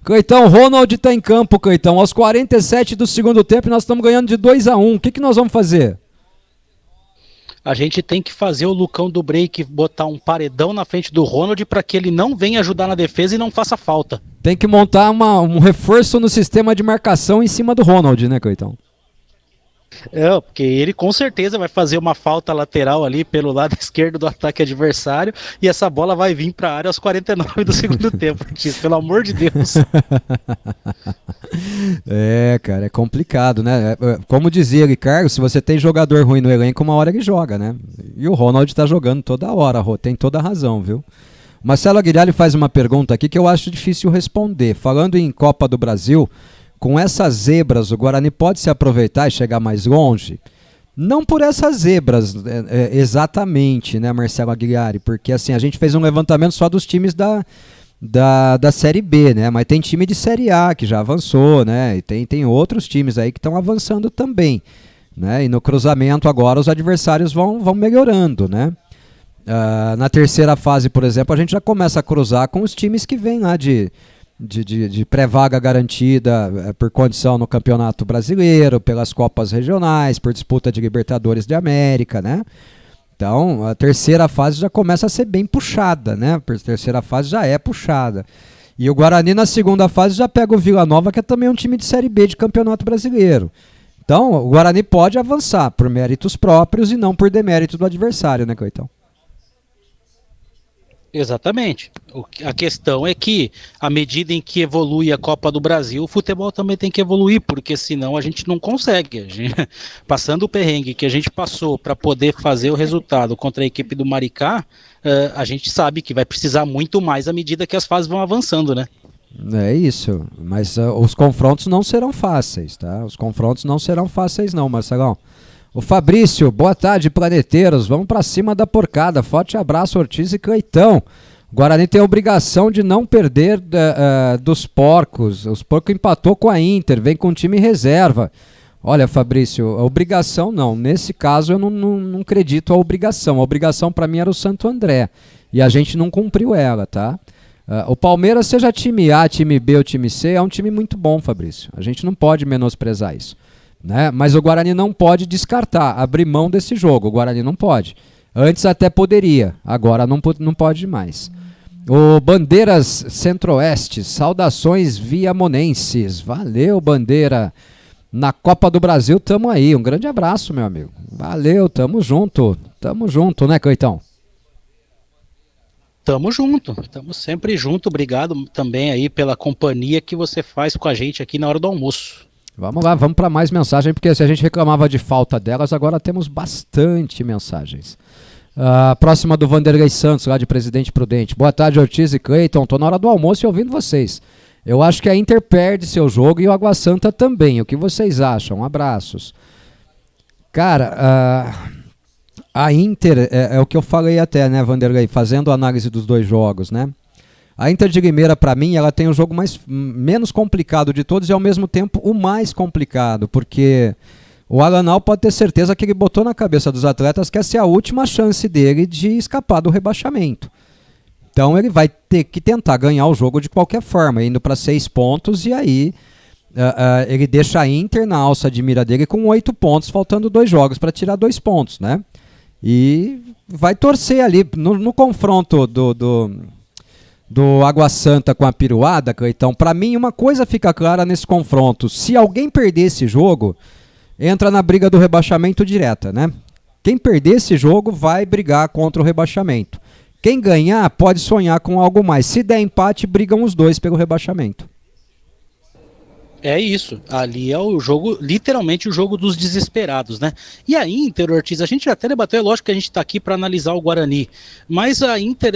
Cleitão, Ronald tá em campo, Cleitão, aos 47 do segundo tempo nós estamos ganhando de 2-1. O que nós vamos fazer? A gente tem que fazer o Lucão do Break botar um paredão na frente do Ronald para que ele não venha ajudar na defesa e não faça falta. Tem que montar um reforço no sistema de marcação em cima do Ronald, né, Cleitão? Porque ele com certeza vai fazer uma falta lateral ali pelo lado esquerdo do ataque adversário e essa bola vai vir para a área aos 49 do segundo tempo, pelo amor de Deus. Cara, é complicado, né? Como dizia ele, Carlos, se você tem jogador ruim no elenco, uma hora ele joga, né? E o Ronald tá jogando toda hora, tem toda a razão, viu? Marcelo Aguilhar faz uma pergunta aqui que eu acho difícil responder. Falando em Copa do Brasil, com essas zebras, o Guarani pode se aproveitar e chegar mais longe? Não por essas zebras, exatamente, né, Marcelo Aguiari? Porque assim, a gente fez um levantamento só dos times da Série B, né? Mas tem time de Série A que já avançou, né? E tem outros times aí que estão avançando também, né? E no cruzamento agora os adversários vão melhorando, né? Na terceira fase, por exemplo, a gente já começa a cruzar com os times que vêm lá de pré-vaga garantida por condição no Campeonato Brasileiro, pelas Copas Regionais, por disputa de Libertadores de América, né? Então, a terceira fase já começa a ser bem puxada, né? A terceira fase já é puxada. E o Guarani na segunda fase já pega o Vila Nova, que é também um time de Série B de Campeonato Brasileiro. Então, o Guarani pode avançar por méritos próprios e não por demérito do adversário, né, Coitão? Exatamente. A questão é que, à medida em que evolui a Copa do Brasil, o futebol também tem que evoluir, porque senão a gente não consegue. Passando o perrengue que a gente passou para poder fazer o resultado contra a equipe do Maricá, a gente sabe que vai precisar muito mais à medida que as fases vão avançando, né? É isso, mas os confrontos não serão fáceis, tá? Os confrontos não serão fáceis não, Marcelão. O Fabrício, boa tarde, planeteiros. Vamos pra cima da porcada. Forte abraço, Ortiz e Cleitão. O Guarani tem a obrigação de não perder dos porcos. Os porcos empatou com a Inter, vem com o time reserva. Olha, Fabrício, a obrigação não. Nesse caso eu não acredito a obrigação. A obrigação pra mim era o Santo André. E a gente não cumpriu ela, tá? O Palmeiras, seja time A, time B ou time C, é um time muito bom, Fabrício. A gente não pode menosprezar isso. Né? Mas o Guarani não pode descartar, abrir mão desse jogo. O Guarani não pode. Antes até poderia, agora não pode mais. O Bandeiras Centro-Oeste, saudações viamonenses. Valeu, Bandeira. Na Copa do Brasil tamo aí. Um grande abraço, meu amigo. Valeu, tamo junto, né, Coitão? Tamo junto, tamo sempre junto. Obrigado também aí pela companhia que você faz com a gente aqui na hora do almoço. Vamos lá, vamos para mais mensagem, porque se a gente reclamava de falta delas, agora temos bastante mensagens. Próxima do Vanderlei Santos, lá de Presidente Prudente. Boa tarde, Ortiz e Cleiton. Tô na hora do almoço e ouvindo vocês. Eu acho que a Inter perde seu jogo e o Água Santa também. O que vocês acham? Abraços. Cara, a Inter, é o que eu falei até, né, Vanderlei, fazendo a análise dos dois jogos, né? A Inter de Limeira, para mim, ela tem o jogo menos complicado de todos e, ao mesmo tempo, o mais complicado, porque o Alanal pode ter certeza que ele botou na cabeça dos atletas que essa é a última chance dele de escapar do rebaixamento. Então, ele vai ter que tentar ganhar o jogo de qualquer forma, indo para 6 pontos, e aí ele deixa a Inter na alça de mira dele com 8 pontos, faltando 2 jogos para tirar 2 pontos, né? E vai torcer ali no confronto do Água Santa com a Piruada, então, para mim, uma coisa fica clara nesse confronto. Se alguém perder esse jogo, entra na briga do rebaixamento direta, né? Quem perder esse jogo vai brigar contra o rebaixamento. Quem ganhar pode sonhar com algo mais. Se der empate, brigam os dois pelo rebaixamento. É isso, ali é o jogo, literalmente o jogo dos desesperados, né? E a Inter, Ortiz, a gente até debateu, é lógico que a gente está aqui para analisar o Guarani, mas a Inter,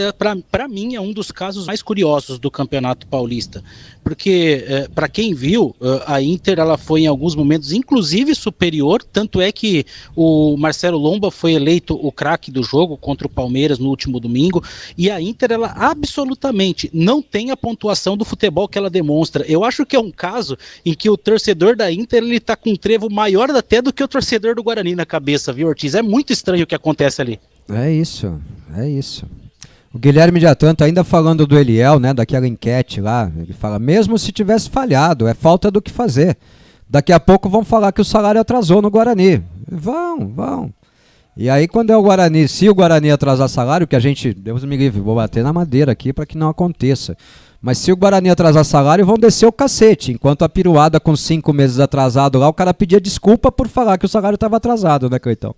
para mim, é um dos casos mais curiosos do Campeonato Paulista, porque, para quem viu, a Inter ela foi em alguns momentos, inclusive, superior, tanto é que o Marcelo Lomba foi eleito o craque do jogo contra o Palmeiras no último domingo, e a Inter, ela absolutamente não tem a pontuação do futebol que ela demonstra. Eu acho que é um caso em que o torcedor da Inter ele tá com um trevo maior até do que o torcedor do Guarani na cabeça, viu, Ortiz? É muito estranho o que acontece ali. É isso. O Guilherme de Atanto, ainda falando do Eliel, né, daquela enquete lá, ele fala, mesmo se tivesse falhado, é falta do que fazer. Daqui a pouco vão falar que o salário atrasou no Guarani. Vão. E aí quando é o Guarani, se o Guarani atrasar salário, que a gente, Deus me livre, vou bater na madeira aqui para que não aconteça. Mas se o Guarani atrasar salário, vão descer o cacete. Enquanto a Piruada com 5 meses atrasado lá, o cara pedia desculpa por falar que o salário estava atrasado, né, Cleitão?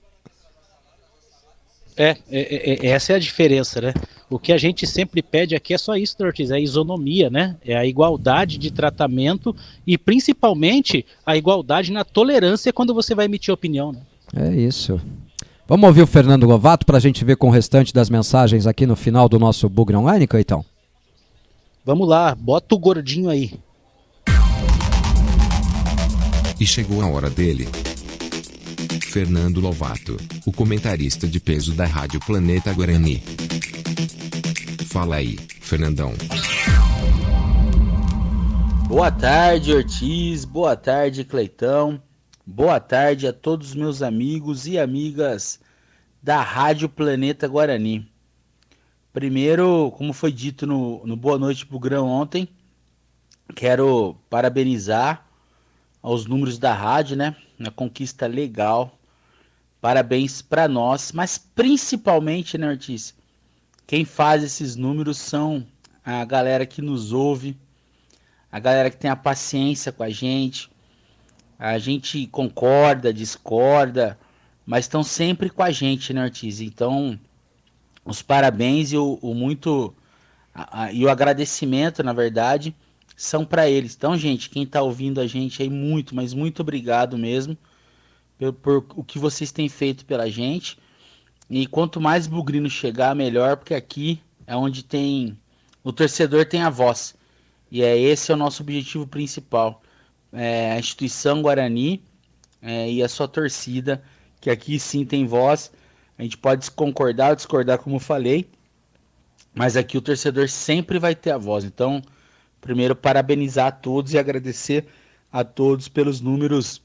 Essa é a diferença, né? O que a gente sempre pede aqui é só isso, Ortiz, é a isonomia, né? É a igualdade de tratamento e principalmente a igualdade na tolerância quando você vai emitir opinião, né? É isso. Vamos ouvir o Fernando Lovato para a gente ver com o restante das mensagens aqui no final do nosso Bugre Online, Cleitão? Vamos lá, bota o gordinho aí. E chegou a hora dele. Fernando Lovato, o comentarista de peso da Rádio Planeta Guarani. Fala aí, Fernandão. Boa tarde, Ortiz. Boa tarde, Cleitão. Boa tarde a todos os meus amigos e amigas da Rádio Planeta Guarani. Primeiro, como foi dito no Boa Noite Bugrão ontem, quero parabenizar aos números da rádio, né? Uma conquista legal. Parabéns para nós, mas principalmente, né, Ortiz? Quem faz esses números são a galera que nos ouve, a galera que tem a paciência com a gente. A gente concorda, discorda, mas estão sempre com a gente, né, Ortiz? Então, os parabéns e o agradecimento, na verdade, são para eles. Então, gente, quem está ouvindo a gente aí, muito, mas muito obrigado mesmo por o que vocês têm feito pela gente. E quanto mais bugrino chegar, melhor, porque aqui é onde o torcedor tem a voz. E esse é o nosso objetivo principal. A instituição Guarani e a sua torcida, que aqui sim tem voz. A gente pode concordar ou discordar, como eu falei, mas aqui o torcedor sempre vai ter a voz. Então, primeiro, parabenizar a todos e agradecer a todos pelos números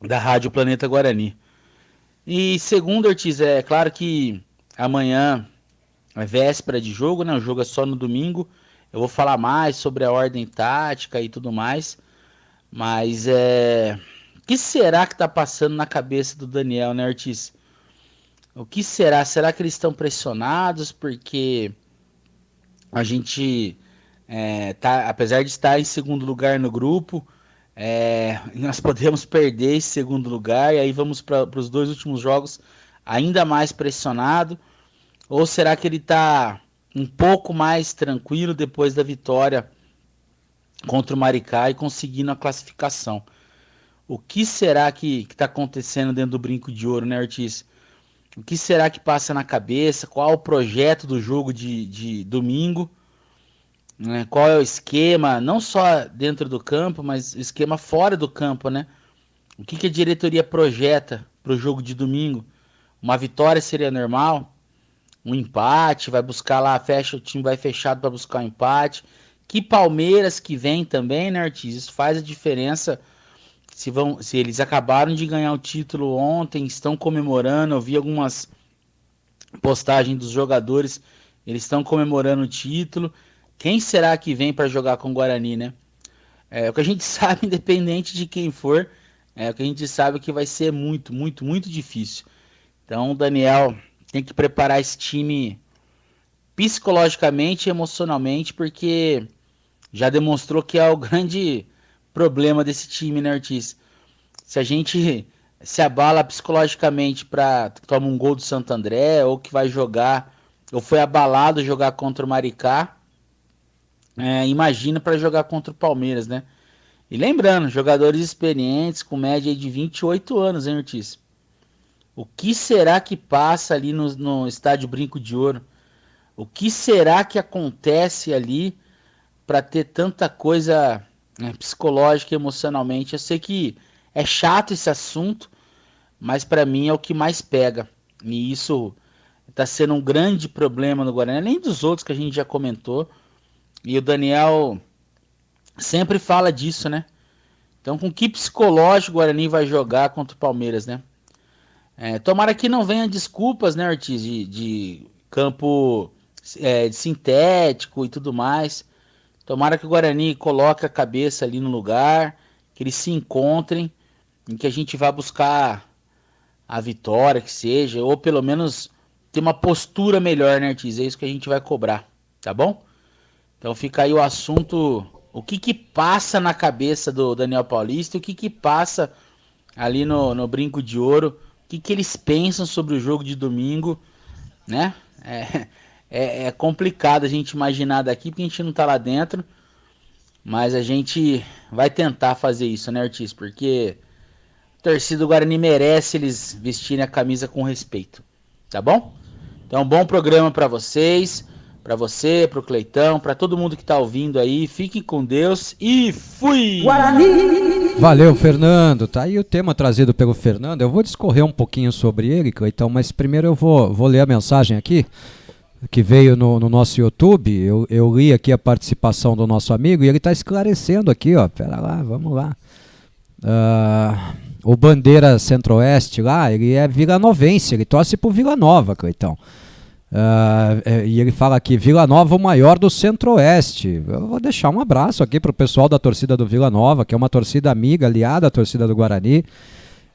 da Rádio Planeta Guarani. E segundo, Ortiz, é claro que amanhã é véspera de jogo, né? O jogo é só no domingo. Eu vou falar mais sobre a ordem tática e tudo mais. Mas o que será que está passando na cabeça do Daniel, né, Ortiz? O que será? Será que eles estão pressionados? Porque a gente, apesar de estar em segundo lugar no grupo, nós podemos perder esse segundo lugar e aí vamos para os 2 últimos jogos ainda mais pressionado. Ou será que ele está um pouco mais tranquilo depois da vitória contra o Maricá e conseguindo a classificação? O que será que está acontecendo dentro do Brinco de Ouro, né, Ortiz? O que será que passa na cabeça? Qual é o projeto do jogo de domingo? Qual é o esquema, não só dentro do campo, mas o esquema fora do campo, né? O que a diretoria projeta para o jogo de domingo? Uma vitória seria normal? Um empate, vai buscar lá, o time vai fechado para buscar um empate. Que Palmeiras que vem também, né, Ortiz? Isso faz a diferença. Se eles acabaram de ganhar o título ontem, estão comemorando. Eu vi algumas postagens dos jogadores, eles estão comemorando o título. Quem será que vem para jogar com o Guarani, né? O que a gente sabe, independente de quem for, o que a gente sabe que vai ser muito, muito, muito difícil. Então o Daniel tem que preparar esse time psicologicamente e emocionalmente, porque já demonstrou que é o grande problema desse time, né, Ortiz? Se a gente se abala psicologicamente para tomar um gol do Santo André, ou que vai jogar, ou foi abalado jogar contra o Maricá, imagina para jogar contra o Palmeiras, né? E lembrando, jogadores experientes com média de 28 anos, hein, Ortiz? O que será que passa ali no estádio Brinco de Ouro? O que será que acontece ali para ter tanta coisa psicológica e emocionalmente? Eu sei que é chato esse assunto, mas para mim é o que mais pega. E isso está sendo um grande problema no Guarani, além dos outros que a gente já comentou. E o Daniel sempre fala disso, né? Então, com que psicológico o Guarani vai jogar contra o Palmeiras, né? Tomara que não venha desculpas, né, Ortiz, de campo sintético e tudo mais. Tomara que o Guarani coloque a cabeça ali no lugar, que eles se encontrem, em que a gente vá buscar a vitória, que seja, ou pelo menos ter uma postura melhor, né, Ortiz? É isso que a gente vai cobrar, tá bom? Então fica aí o assunto, o que passa na cabeça do Daniel Paulista, o que passa ali no Brinco de Ouro, o que eles pensam sobre o jogo de domingo, né? É complicado a gente imaginar daqui, porque a gente não tá lá dentro, mas a gente vai tentar fazer isso, né, Ortiz? Porque a torcida do Guarani merece eles vestirem a camisa com respeito, tá bom? Então, bom programa para vocês, para você, pro Cleitão, para todo mundo que tá ouvindo aí. Fiquem com Deus e fui! Guarani! Valeu, Fernando. Tá aí o tema trazido pelo Fernando. Eu vou discorrer um pouquinho sobre ele, Cleitão, mas primeiro eu vou ler a mensagem aqui, que veio no nosso YouTube. Eu li aqui a participação do nosso amigo e ele está esclarecendo aqui, ó. Pera lá, vamos lá. O Bandeira Centro-Oeste lá, ele é vilanovense, ele torce pro Vila Nova, Cleitão. E ele fala aqui, Vila Nova o maior do Centro-Oeste. Eu vou deixar um abraço aqui pro pessoal da torcida do Vila Nova, que é uma torcida amiga, aliada à torcida do Guarani,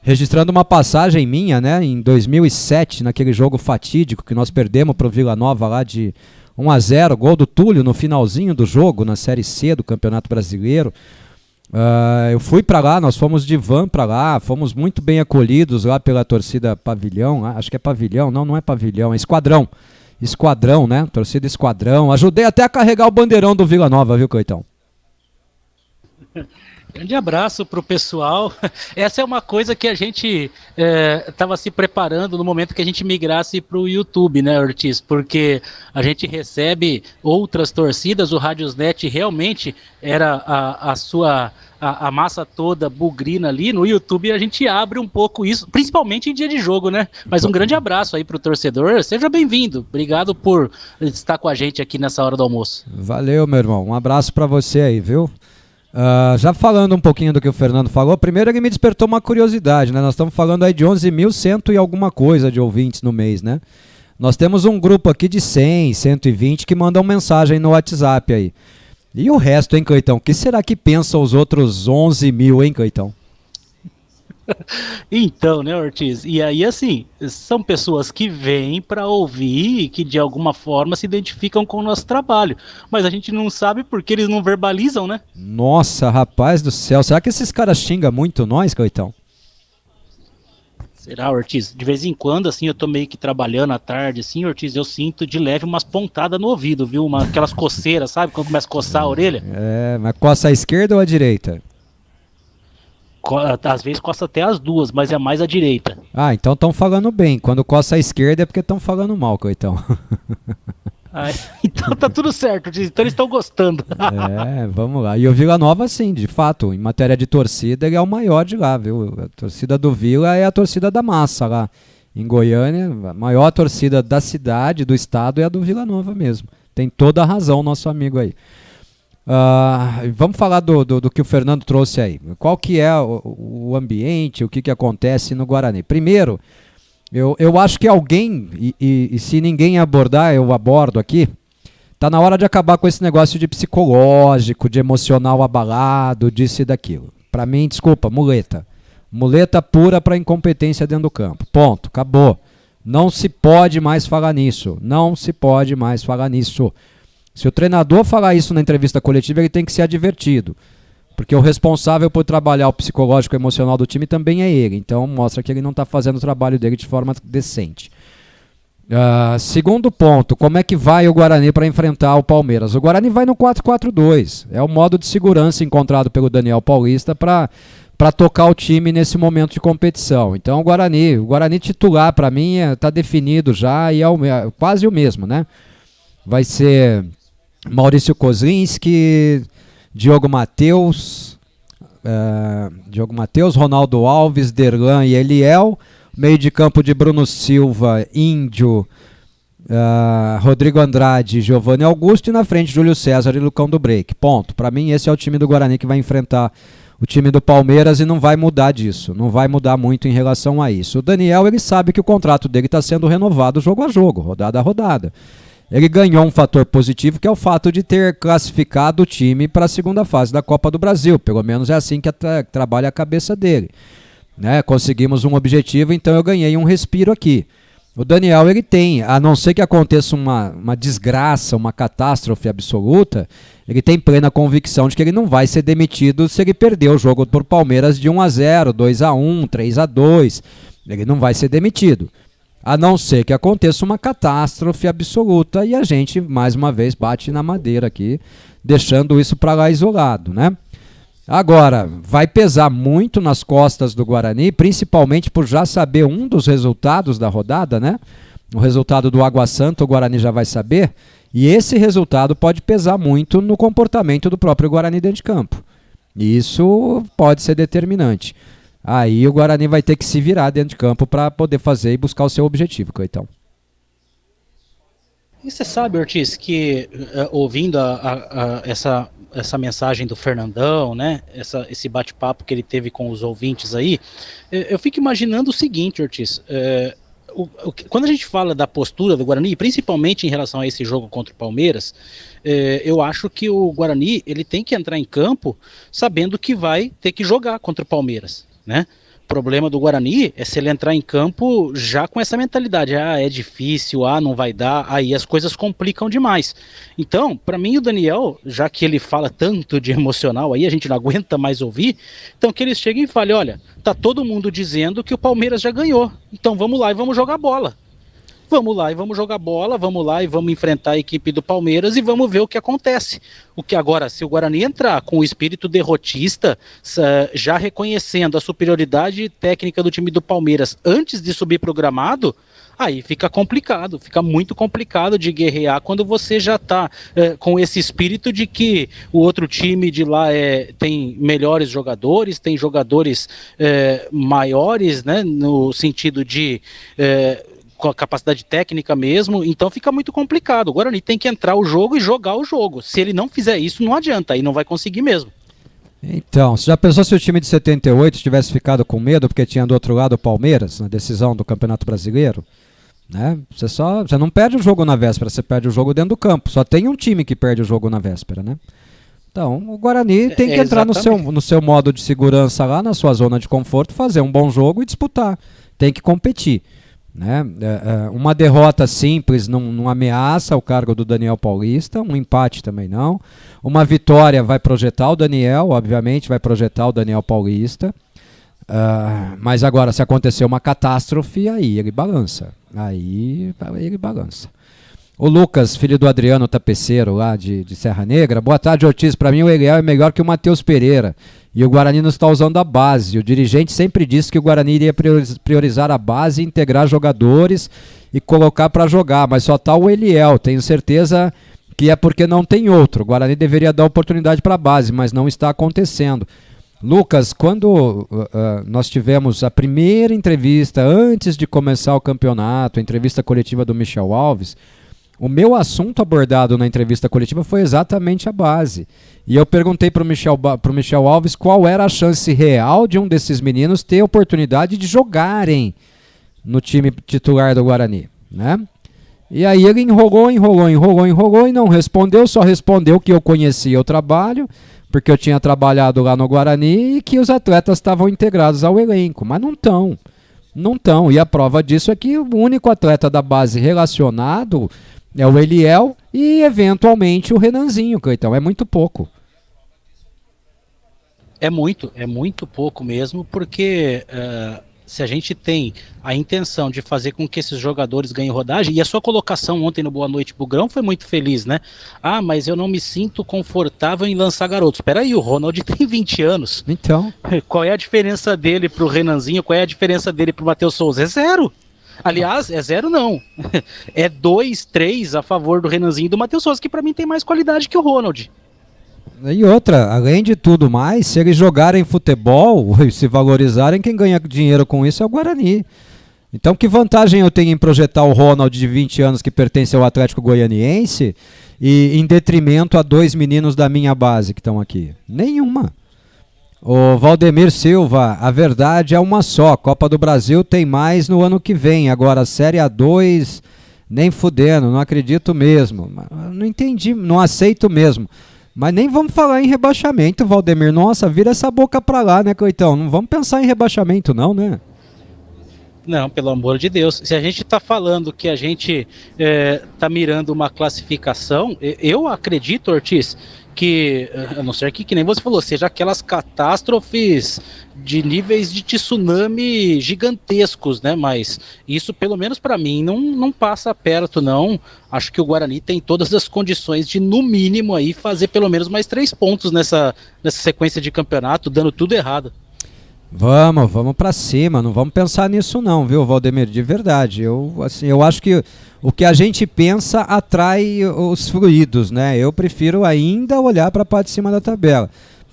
registrando uma passagem minha, né, em 2007, naquele jogo fatídico que nós perdemos pro Vila Nova lá de 1-0, gol do Túlio no finalzinho do jogo, na Série C do Campeonato Brasileiro. Eu fui para lá, nós fomos de van para lá, fomos muito bem acolhidos lá pela torcida Pavilhão, acho que é Pavilhão, não é Pavilhão, é Esquadrão, né, torcida Esquadrão. Ajudei até a carregar o bandeirão do Vila Nova, viu, Cleitão? Grande abraço para o pessoal. Essa é uma coisa que a gente estava se preparando no momento que a gente migrasse para o YouTube, né, Ortiz? Porque a gente recebe outras torcidas, o Radiosnet realmente era a massa toda bugrina ali. No YouTube a gente abre um pouco isso, principalmente em dia de jogo, né? Mas um grande abraço aí para o torcedor. Seja bem-vindo. Obrigado por estar com a gente aqui nessa hora do almoço. Valeu, meu irmão. Um abraço para você aí, viu? Já falando um pouquinho do que o Fernando falou, primeiro ele me despertou uma curiosidade, né? Nós estamos falando aí de 11.100 e alguma coisa de ouvintes no mês, né? Nós temos um grupo aqui de 100, 120 que mandam mensagem no WhatsApp aí. E o resto, hein, Cleitão? O que será que pensam os outros 11 mil, hein, Cleitão? Então, né, Ortiz? E aí, assim, são pessoas que vêm para ouvir e que de alguma forma se identificam com o nosso trabalho. Mas a gente não sabe porque eles não verbalizam, né? Nossa, rapaz do céu. Será que esses caras xingam muito nós, Cleitão? Será, Ortiz? De vez em quando, assim, eu tô meio que trabalhando à tarde, assim, Ortiz, eu sinto de leve umas pontadas no ouvido, viu? Aquelas coceiras, sabe? Quando começa a coçar a orelha. Mas coça à esquerda ou à direita? Às vezes coça até as duas, mas é mais a direita. Então estão falando bem. Quando coça a esquerda é porque estão falando mal, Cleitão. Então tá tudo certo, então eles estão gostando. Vamos lá. E o Vila Nova, sim, de fato, em matéria de torcida, ele é o maior de lá, viu? A torcida do Vila é a torcida da massa lá. Em Goiânia, a maior torcida da cidade, do estado, é a do Vila Nova mesmo. Tem toda a razão, nosso amigo aí. Vamos falar do que o Fernando trouxe aí. Qual que é o ambiente, o que acontece no Guarani? Primeiro, eu acho que alguém, e se ninguém abordar, eu abordo aqui, tá na hora de acabar com esse negócio de psicológico, de emocional abalado, disso e daquilo. Pra mim, desculpa, muleta. Muleta pura pra incompetência dentro do campo. Ponto, acabou. Não se pode mais falar nisso. Se o treinador falar isso na entrevista coletiva, ele tem que ser advertido. Porque o responsável por trabalhar o psicológico e emocional do time também é ele. Então mostra que ele não está fazendo o trabalho dele de forma decente. Segundo ponto, como é que vai o Guarani para enfrentar o Palmeiras? O Guarani vai no 4-4-2. É o modo de segurança encontrado pelo Daniel Paulista para tocar o time nesse momento de competição. Então o Guarani titular para mim está definido já e é quase o mesmo, né? Vai ser Maurício Kozlinski, Diogo Matheus, Ronaldo Alves, Derlan e Eliel, meio de campo de Bruno Silva, Índio, Rodrigo Andrade, Giovanni Augusto e na frente Júlio César e Lucão do Break. Ponto. Para mim esse é o time do Guarani que vai enfrentar o time do Palmeiras e não vai mudar disso, não vai mudar muito em relação a isso. O Daniel, ele sabe que o contrato dele está sendo renovado jogo a jogo, rodada a rodada. Ele ganhou um fator positivo, que é o fato de ter classificado o time para a segunda fase da Copa do Brasil. Pelo menos é assim que trabalha a cabeça dele. Né? Conseguimos um objetivo, então eu ganhei um respiro aqui. O Daniel, ele tem, a não ser que aconteça uma desgraça, uma catástrofe absoluta, ele tem plena convicção de que ele não vai ser demitido se ele perder o jogo por Palmeiras de 1-0, 2-1, 3-2. Ele não vai ser demitido. A não ser que aconteça uma catástrofe absoluta e a gente, mais uma vez, bate na madeira aqui, deixando isso para lá isolado, né? Agora, vai pesar muito nas costas do Guarani, principalmente por já saber um dos resultados da rodada, né? O resultado do Água Santa o Guarani já vai saber, e esse resultado pode pesar muito no comportamento do próprio Guarani dentro de campo. E isso pode ser determinante. Aí o Guarani vai ter que se virar dentro de campo para poder fazer e buscar o seu objetivo, Cleitão. E você sabe, Ortiz, que ouvindo essa mensagem do Fernandão, né, esse bate-papo que ele teve com os ouvintes aí, eu fico imaginando o seguinte, Ortiz, quando a gente fala da postura do Guarani, principalmente em relação a esse jogo contra o Palmeiras, eu acho que o Guarani ele tem que entrar em campo sabendo que vai ter que jogar contra o Palmeiras, né? O problema do Guarani é se ele entrar em campo já com essa mentalidade, é difícil, não vai dar, aí as coisas complicam demais. Então, para mim o Daniel, já que ele fala tanto de emocional aí, a gente não aguenta mais ouvir, então que eles cheguem e falem, olha, tá todo mundo dizendo que o Palmeiras já ganhou, então vamos lá e vamos jogar bola. Vamos lá e vamos jogar bola, vamos lá e vamos enfrentar a equipe do Palmeiras e vamos ver o que acontece. O que agora, se o Guarani entrar com o espírito derrotista, já reconhecendo a superioridade técnica do time do Palmeiras antes de subir para o gramado, aí fica complicado, fica muito complicado de guerrear quando você já está com esse espírito de que o outro time de lá tem melhores jogadores, tem jogadores maiores, né, no sentido de... com a capacidade técnica mesmo, então fica muito complicado. O Guarani tem que entrar o jogo e jogar o jogo. Se ele não fizer isso, não adianta, aí não vai conseguir mesmo. Então, você já pensou se o time de 78 tivesse ficado com medo porque tinha do outro lado o Palmeiras, na decisão do Campeonato Brasileiro? Né? Você não perde o jogo na véspera, você perde o jogo dentro do campo. Só tem um time que perde o jogo na véspera, né? Então, o Guarani tem que entrar no seu modo de segurança lá, na sua zona de conforto, fazer um bom jogo e disputar. Tem que competir. Né? Uma derrota simples não ameaça o cargo do Daniel Paulista, um empate também não. Uma vitória vai projetar o Daniel, obviamente vai projetar o Daniel Paulista, mas agora se acontecer uma catástrofe, aí ele balança. O Lucas, filho do Adriano Tapeceiro, lá de Serra Negra. Boa tarde, Ortiz. Para mim o Eliel é melhor que o Matheus Pereira. E o Guarani não está usando a base. O dirigente sempre disse que o Guarani iria priorizar a base, integrar jogadores e colocar para jogar. Mas só está o Eliel. Tenho certeza que é porque não tem outro. O Guarani deveria dar oportunidade para a base, mas não está acontecendo. Lucas, quando nós tivemos a primeira entrevista antes de começar o campeonato, a entrevista coletiva do Michel Alves, o meu assunto abordado na entrevista coletiva foi exatamente a base. E eu perguntei para o Michel Alves qual era a chance real de um desses meninos ter a oportunidade de jogarem no time titular do Guarani, né? E aí ele enrolou e não respondeu, só respondeu que eu conhecia o trabalho, porque eu tinha trabalhado lá no Guarani e que os atletas estavam integrados ao elenco, mas não estão. Não estão. E a prova disso é que o único atleta da base relacionado é o Eliel e, eventualmente, o Renanzinho, Cleitão. É muito pouco. É muito pouco mesmo, porque se a gente tem a intenção de fazer com que esses jogadores ganhem rodagem, e a sua colocação ontem no Boa Noite Bugrão foi muito feliz, né? Mas eu não me sinto confortável em lançar garotos. Espera aí, o Ronald tem 20 anos. Então. Qual é a diferença dele pro Renanzinho? Qual é a diferença dele pro Matheus Souza? É 0. Aliás, é 0 não. É 2, 3 a favor do Renanzinho e do Matheus Souza, que pra mim tem mais qualidade que o Ronald. E outra, além de tudo mais, se eles jogarem futebol e se valorizarem, quem ganha dinheiro com isso é o Guarani. Então que vantagem eu tenho em projetar o Ronald de 20 anos que pertence ao Atlético Goianiense e em detrimento a 2 meninos da minha base que estão aqui? Nenhuma. O Valdemir Silva, a verdade é uma só, Copa do Brasil tem mais no ano que vem, agora Série A2 nem fudendo, não acredito mesmo, não entendi, não aceito mesmo. Mas nem vamos falar em rebaixamento, Valdemir. Nossa, vira essa boca pra lá, né, Cleitão? Não vamos pensar em rebaixamento não, né? Não, pelo amor de Deus. Se a gente está falando que a gente está mirando uma classificação, eu acredito, Ortiz, que, a não ser que nem você falou, seja aquelas catástrofes de níveis de tsunami gigantescos, né? Mas isso, pelo menos para mim, não passa perto, não. Acho que o Guarani tem todas as condições de, no mínimo, aí, fazer pelo menos mais 3 pontos nessa sequência de campeonato, dando tudo errado. Vamos pra cima, não vamos pensar nisso não, viu, Valdemir, de verdade. Eu acho que o que a gente pensa atrai os fluidos, né? Eu prefiro ainda olhar para a parte de cima da tabela.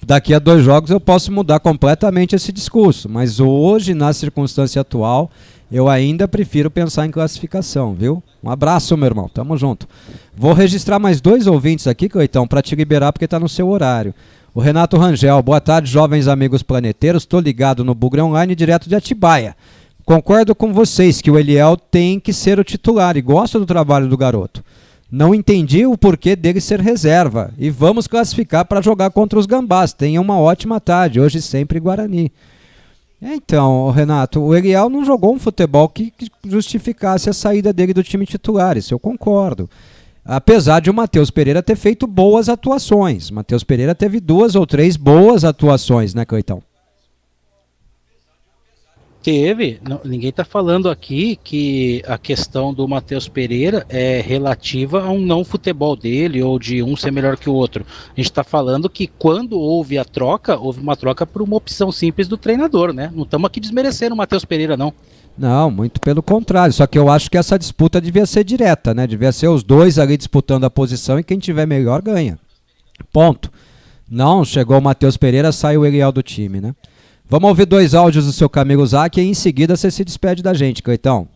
Daqui a 2 jogos eu posso mudar completamente esse discurso, mas hoje, na circunstância atual, eu ainda prefiro pensar em classificação, viu? Um abraço, meu irmão, tamo junto. Vou registrar mais 2 ouvintes aqui, Cleitão, para te liberar porque tá no seu horário. O Renato Rangel, boa tarde, jovens amigos planeteiros, tô ligado no Bugre Online direto de Atibaia. Concordo com vocês que o Eliel tem que ser o titular e gosto do trabalho do garoto. Não entendi o porquê dele ser reserva. E vamos classificar para jogar contra os Gambás. Tenha uma ótima tarde. Hoje sempre Guarani. Então, Renato, o Eliel não jogou um futebol que justificasse a saída dele do time titular. Isso eu concordo. Apesar de o Matheus Pereira ter feito boas atuações. Matheus Pereira teve 2 ou 3 boas atuações, né, Cleitão? Teve, não, ninguém está falando aqui que a questão do Matheus Pereira é relativa a um não futebol dele ou de um ser melhor que o outro. A gente está falando que quando houve a troca, houve uma troca por uma opção simples do treinador, né? Não estamos aqui desmerecendo o Matheus Pereira, não. Não, muito pelo contrário. Só que eu acho que essa disputa devia ser direta, né? Devia ser os dois ali disputando a posição e quem tiver melhor ganha. Ponto. Não, chegou o Matheus Pereira, saiu o Eliel do time, né? Vamos ouvir 2 áudios do seu Camilo Zac e em seguida você se despede da gente, Cleitão.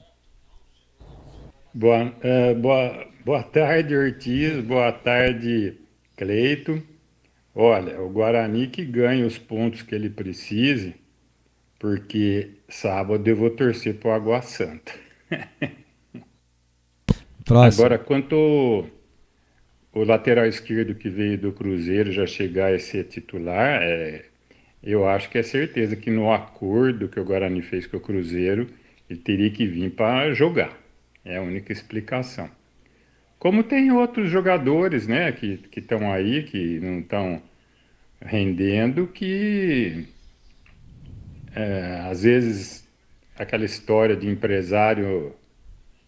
Boa tarde, Ortiz. Boa tarde, Cleito. Olha, o Guarani que ganha os pontos que ele precise, porque sábado eu vou torcer para o Água Santa. Próximo. Agora, quanto o lateral esquerdo que veio do Cruzeiro já chegar a ser titular, eu acho que é certeza que no acordo que o Guarani fez com o Cruzeiro, ele teria que vir para jogar. É a única explicação. Como tem outros jogadores, né, que estão aí, que não estão rendendo, que às vezes aquela história de empresário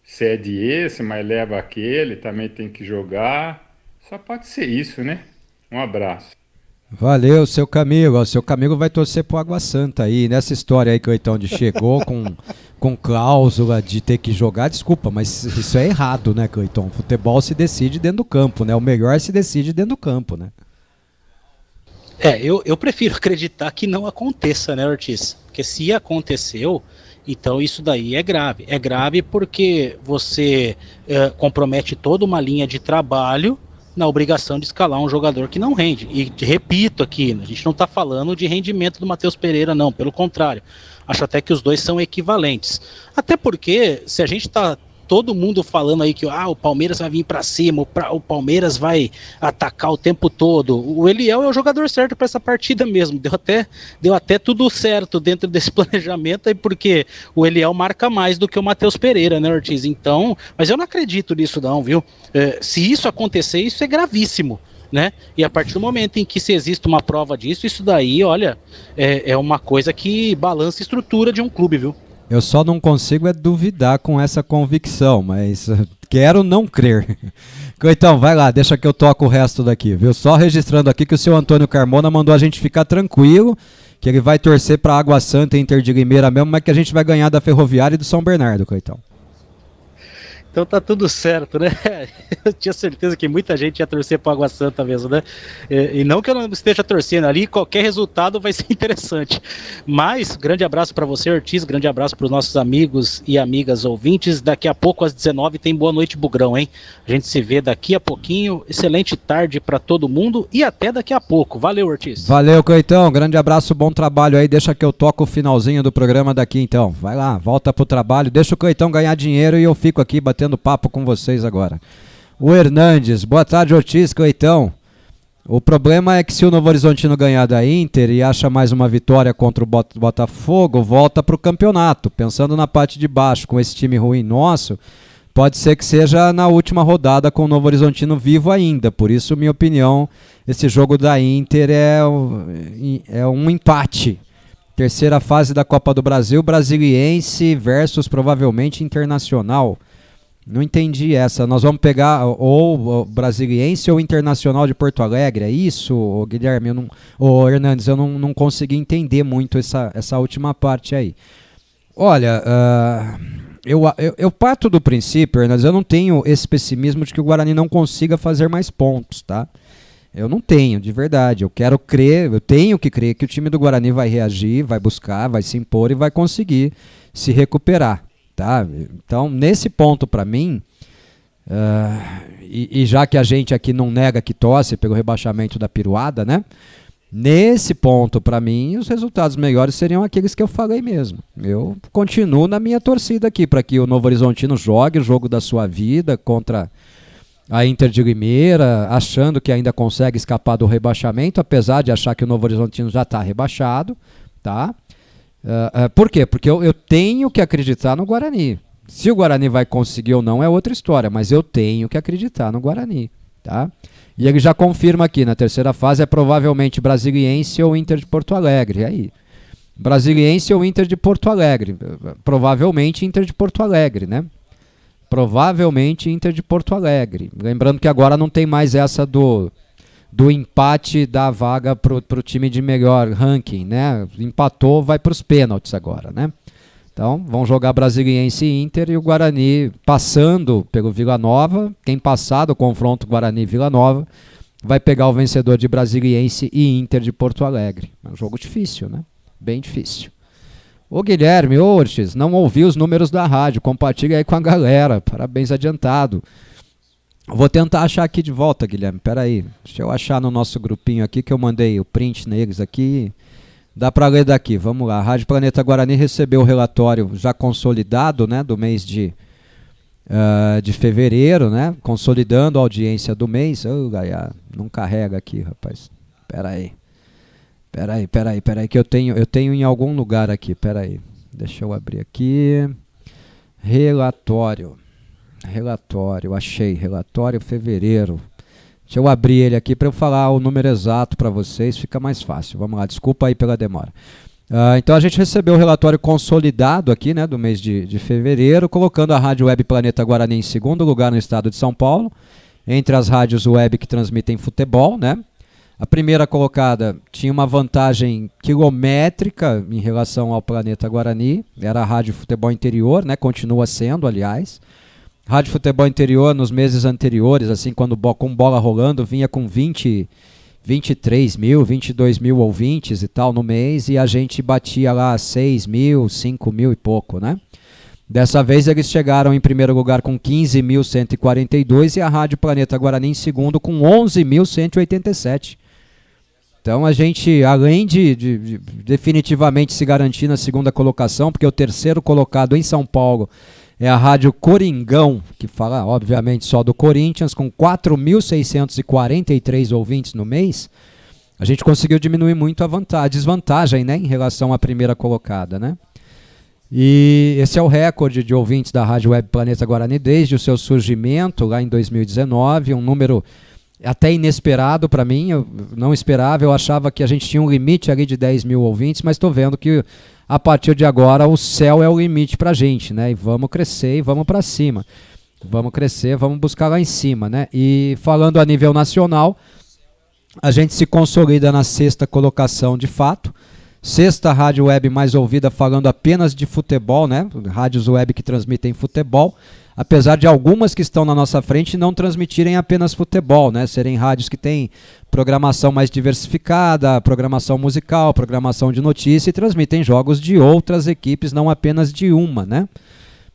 cede esse, mas leva aquele, também tem que jogar. Só pode ser isso, né? Um abraço. Valeu, seu Camilo. O seu Camilo vai torcer pro Água Santa aí. Nessa história aí que o Cleitão chegou com cláusula de ter que jogar. Desculpa, mas isso é errado, né, Cleitão? Futebol se decide dentro do campo, né? O melhor se decide dentro do campo, né? Eu prefiro acreditar que não aconteça, né, Ortiz? Porque se aconteceu, então isso daí é grave. É grave porque você compromete toda uma linha de trabalho na obrigação de escalar um jogador que não rende. E repito aqui, a gente não está falando de rendimento do Matheus Pereira, não, pelo contrário. Acho até que os dois são equivalentes. Até porque, se a gente está todo mundo falando aí que o Palmeiras vai vir para cima, o Palmeiras vai atacar o tempo todo, o Eliel é o jogador certo para essa partida mesmo. Deu até tudo certo dentro desse planejamento, aí porque o Eliel marca mais do que o Matheus Pereira, né, Ortiz? Então, mas eu não acredito nisso não, viu? Se isso acontecer, isso é gravíssimo, né? E a partir do momento em que se existe uma prova disso, isso daí, olha, é uma coisa que balança a estrutura de um clube, viu? Eu só não consigo duvidar com essa convicção, mas quero não crer. Então, vai lá, deixa que eu toco o resto daqui, viu? Só registrando aqui que o seu Antônio Carmona mandou a gente ficar tranquilo, que ele vai torcer para Água Santa e Inter de Limeira mesmo, mas que a gente vai ganhar da Ferroviária e do São Bernardo, Cleitão. Então tá tudo certo, né? Eu tinha certeza que muita gente ia torcer para Água Santa mesmo, né? E não que eu não esteja torcendo ali, qualquer resultado vai ser interessante. Mas, grande abraço para você, Ortiz, grande abraço para os nossos amigos e amigas ouvintes. Daqui a pouco, às 19h, tem Boa Noite Bugrão, hein? A gente se vê daqui a pouquinho. Excelente tarde para todo mundo e até daqui a pouco. Valeu, Ortiz. Valeu, Cleitão. Grande abraço, bom trabalho aí. Deixa que eu toco o finalzinho do programa daqui, então. Vai lá, volta pro trabalho. Deixa o Cleitão ganhar dinheiro e eu fico aqui batendo papo com vocês agora. O Hernandes, boa tarde, Ortiz, Cleitão. O problema é que se o Novo Horizontino ganhar da Inter e acha mais uma vitória contra o Botafogo, volta pro campeonato. Pensando na parte de baixo, com esse time ruim nosso, pode ser que seja na última rodada com o Novo Horizontino vivo ainda. Por isso, minha opinião, esse jogo da Inter é um empate. Terceira fase da Copa do Brasil, Brasiliense versus provavelmente Internacional. Não entendi essa. Nós vamos pegar ou Brasiliense ou Internacional de Porto Alegre. É isso, Guilherme? Hernandes, eu não consegui entender muito essa última parte aí. Olha, eu parto do princípio, Hernandes, eu não tenho esse pessimismo de que o Guarani não consiga fazer mais pontos, tá? Eu não tenho, de verdade. Eu quero crer, eu tenho que crer que o time do Guarani vai reagir, vai buscar, vai se impor e vai conseguir se recuperar, tá? Então, nesse ponto, para mim, e já que a gente aqui não nega que torce pelo rebaixamento da Piruada, né? Nesse ponto, para mim, os resultados melhores seriam aqueles que eu falei mesmo. Eu continuo na minha torcida aqui para que o Novo Horizontino jogue o jogo da sua vida contra a Inter de Limeira, achando que ainda consegue escapar do rebaixamento, apesar de achar que o Novo Horizontino já está rebaixado, tá? Por quê? Porque eu tenho que acreditar no Guarani. Se o Guarani vai conseguir ou não é outra história, mas eu tenho que acreditar no Guarani, tá? E ele já confirma aqui, na terceira fase é provavelmente Brasiliense ou Inter de Porto Alegre. E aí? Brasiliense ou Inter de Porto Alegre? Provavelmente Inter de Porto Alegre, né? Provavelmente Inter de Porto Alegre. Lembrando que agora não tem mais essa do empate da vaga pro time de melhor ranking, né? Empatou, vai para os pênaltis agora, né? Então, vão jogar Brasiliense e Inter e o Guarani passando pelo Vila Nova. Quem passar do confronto Guarani-Vila Nova vai pegar o vencedor de Brasiliense e Inter de Porto Alegre. É um jogo difícil, né? Bem difícil. Ô Guilherme, Ortiz, não ouvi os números da rádio, compartilha aí com a galera, parabéns adiantado. Vou tentar achar aqui de volta, Guilherme, peraí, deixa eu achar no nosso grupinho aqui que eu mandei o print neles aqui, dá pra ler daqui, vamos lá. A Rádio Planeta Guarani recebeu o relatório já consolidado, né, do mês de fevereiro, né, consolidando a audiência do mês. Ô, Gaia, não carrega aqui, rapaz, peraí, que eu tenho em algum lugar aqui, peraí. Deixa eu abrir aqui. Relatório, achei, relatório fevereiro. Deixa eu abrir ele aqui para eu falar o número exato para vocês, fica mais fácil. Vamos lá, desculpa aí pela demora. Então a gente recebeu o relatório consolidado aqui, né, do mês de fevereiro, colocando a Rádio Web Planeta Guarani em segundo lugar no estado de São Paulo, entre as rádios web que transmitem futebol, né? A primeira colocada tinha uma vantagem quilométrica em relação ao Planeta Guarani, era a Rádio Futebol Interior, né? Continua sendo, aliás. Rádio Futebol Interior nos meses anteriores, assim, quando com bola rolando, vinha com 23 mil, 22 mil ouvintes e tal no mês, e a gente batia lá 6 mil, 5 mil e pouco, né? Dessa vez eles chegaram em primeiro lugar com 15.142 e a Rádio Planeta Guarani em segundo com 11.187. Então a gente, além de definitivamente se garantir na segunda colocação, porque o terceiro colocado em São Paulo é a Rádio Coringão, que fala obviamente só do Corinthians, com 4.643 ouvintes no mês, a gente conseguiu diminuir muito a desvantagem, né, em relação à primeira colocada, né? E esse é o recorde de ouvintes da Rádio Web Planeta Guarani desde o seu surgimento lá em 2019, um número até inesperado para mim, eu não esperava, eu achava que a gente tinha um limite ali de 10 mil ouvintes, mas estou vendo que a partir de agora o céu é o limite para a gente, né? E vamos crescer e vamos para cima, vamos crescer, vamos buscar lá em cima, né? E falando a nível nacional, a gente se consolida na sexta colocação de fato, sexta rádio web mais ouvida falando apenas de futebol, né? Rádios web que transmitem futebol, apesar de algumas que estão na nossa frente não transmitirem apenas futebol, né? Serem rádios que têm programação mais diversificada, programação musical, programação de notícia e transmitem jogos de outras equipes, não apenas de uma, né?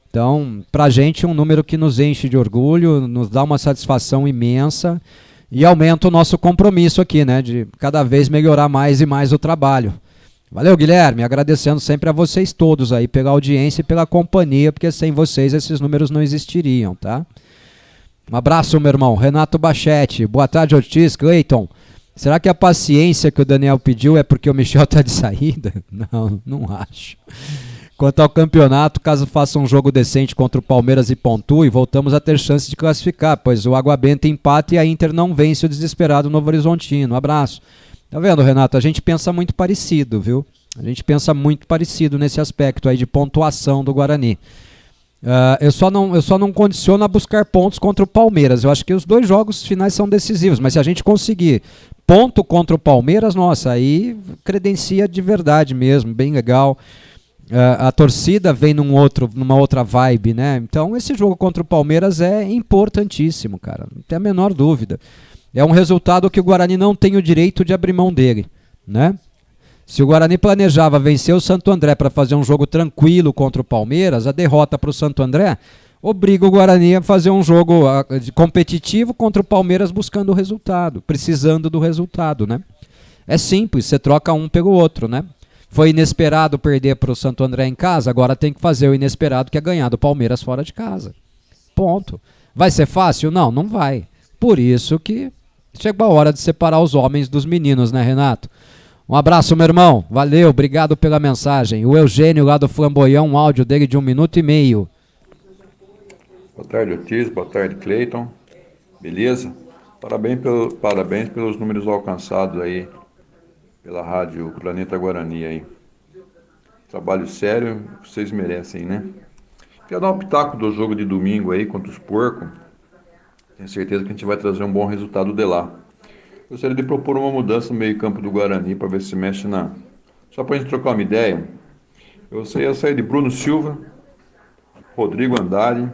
Então, pra gente, um número que nos enche de orgulho, nos dá uma satisfação imensa e aumenta o nosso compromisso aqui, né? De cada vez melhorar mais e mais o trabalho. Valeu, Guilherme, agradecendo sempre a vocês todos aí pela audiência e pela companhia, porque sem vocês esses números não existiriam, tá? Um abraço, meu irmão. Renato Bachete, boa tarde, Ortiz, Cleiton. Será que a paciência que o Daniel pediu é porque o Michel tá de saída? Não acho. Quanto ao campeonato, caso faça um jogo decente contra o Palmeiras e pontue, voltamos a ter chance de classificar, pois o Água Benta empata e a Inter não vence o desesperado Novo Horizontino. Um abraço. Tá vendo, Renato? A gente pensa muito parecido, viu? A gente pensa muito parecido nesse aspecto aí de pontuação do Guarani. Eu só não condiciono a buscar pontos contra o Palmeiras. Eu acho que os dois jogos finais são decisivos, mas se a gente conseguir ponto contra o Palmeiras, nossa, aí credencia de verdade mesmo, bem legal. A torcida vem numa outra vibe, né? Então esse jogo contra o Palmeiras é importantíssimo, cara, não tem a menor dúvida. é um resultado que o Guarani não tem o direito de abrir mão dele, né? Se o Guarani planejava vencer o Santo André para fazer um jogo tranquilo contra o Palmeiras, a derrota para o Santo André obriga o Guarani a fazer um jogo competitivo contra o Palmeiras buscando o resultado, precisando do resultado, né? É simples, você troca um pelo outro, né? Foi inesperado perder para o Santo André em casa, agora tem que fazer o inesperado que é ganhar do Palmeiras fora de casa. Ponto. Vai ser fácil? Não, não vai. Por isso que chegou a hora de separar os homens dos meninos, né, Renato? Um abraço, meu irmão. Valeu, obrigado pela mensagem. O Eugênio lá do Flamboyão, um áudio dele de 1 minuto e meio. Boa tarde, Otis. Boa tarde, Cleiton. Beleza? Parabéns pelos números alcançados aí pela rádio Planeta Guarani aí. Trabalho sério, vocês merecem, né? Quero dar um pitaco do jogo de domingo aí contra os porcos. Tenho certeza que a gente vai trazer um bom resultado de lá. Gostaria de propor uma mudança no meio-campo do Guarani para ver se mexe na. Só para a gente trocar uma ideia. Eu ia sair de Bruno Silva, Rodrigo Andrade.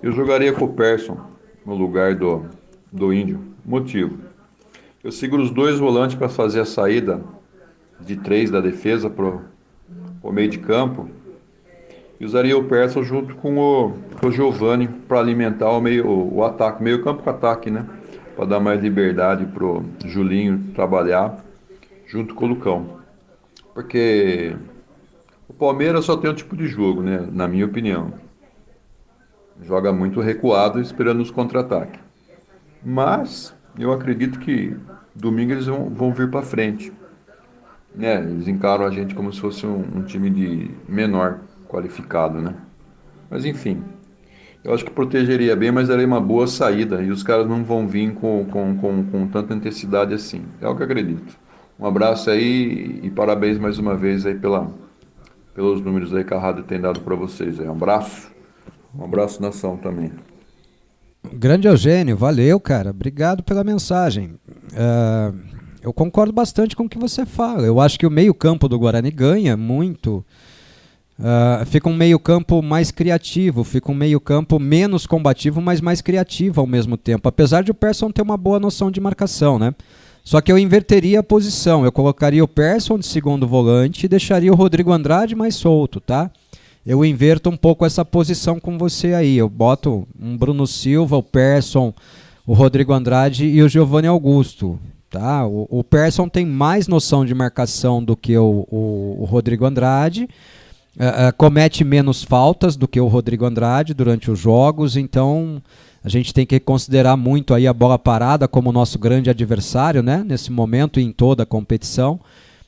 Eu jogaria com o Persson no lugar do Índio. Motivo. Eu seguro os dois volantes para fazer a saída de 3 da defesa para o meio de campo. E usaria o Persson junto com o Giovani para alimentar o ataque, meio campo com ataque, né? Para dar mais liberdade pro Julinho trabalhar junto com o Lucão. Porque o Palmeiras só tem um tipo de jogo, né? Na minha opinião. Joga muito recuado esperando os contra-ataques. Mas eu acredito que domingo eles vão vir para frente. Né? Eles encaram a gente como se fosse um time de menor qualificado, né? Mas enfim, eu acho que protegeria bem, mas daria uma boa saída e os caras não vão vir com tanta intensidade assim. É o que eu acredito. Um abraço aí e parabéns mais uma vez aí pelos números aí que a rádio tem dado para vocês aí. Um abraço nação também. Grande Eugênio, valeu, cara. Obrigado pela mensagem. Eu concordo bastante com o que você fala. Eu acho que o meio-campo do Guarani ganha muito. Fica um meio-campo mais criativo, fica um meio-campo menos combativo, mas mais criativo ao mesmo tempo. Apesar de o Persson ter uma boa noção de marcação, né? Só que eu inverteria a posição. Eu colocaria o Persson de segundo volante e deixaria o Rodrigo Andrade mais solto, tá? Eu inverto um pouco essa posição com você aí. Eu boto um Bruno Silva, o Persson, o Rodrigo Andrade e o Giovanni Augusto. Tá? O Persson tem mais noção de marcação do que o Rodrigo Andrade. Comete menos faltas do que o Rodrigo Andrade durante os jogos. Então a gente tem que considerar muito aí a bola parada como nosso grande adversário, né? Nesse momento e em toda a competição.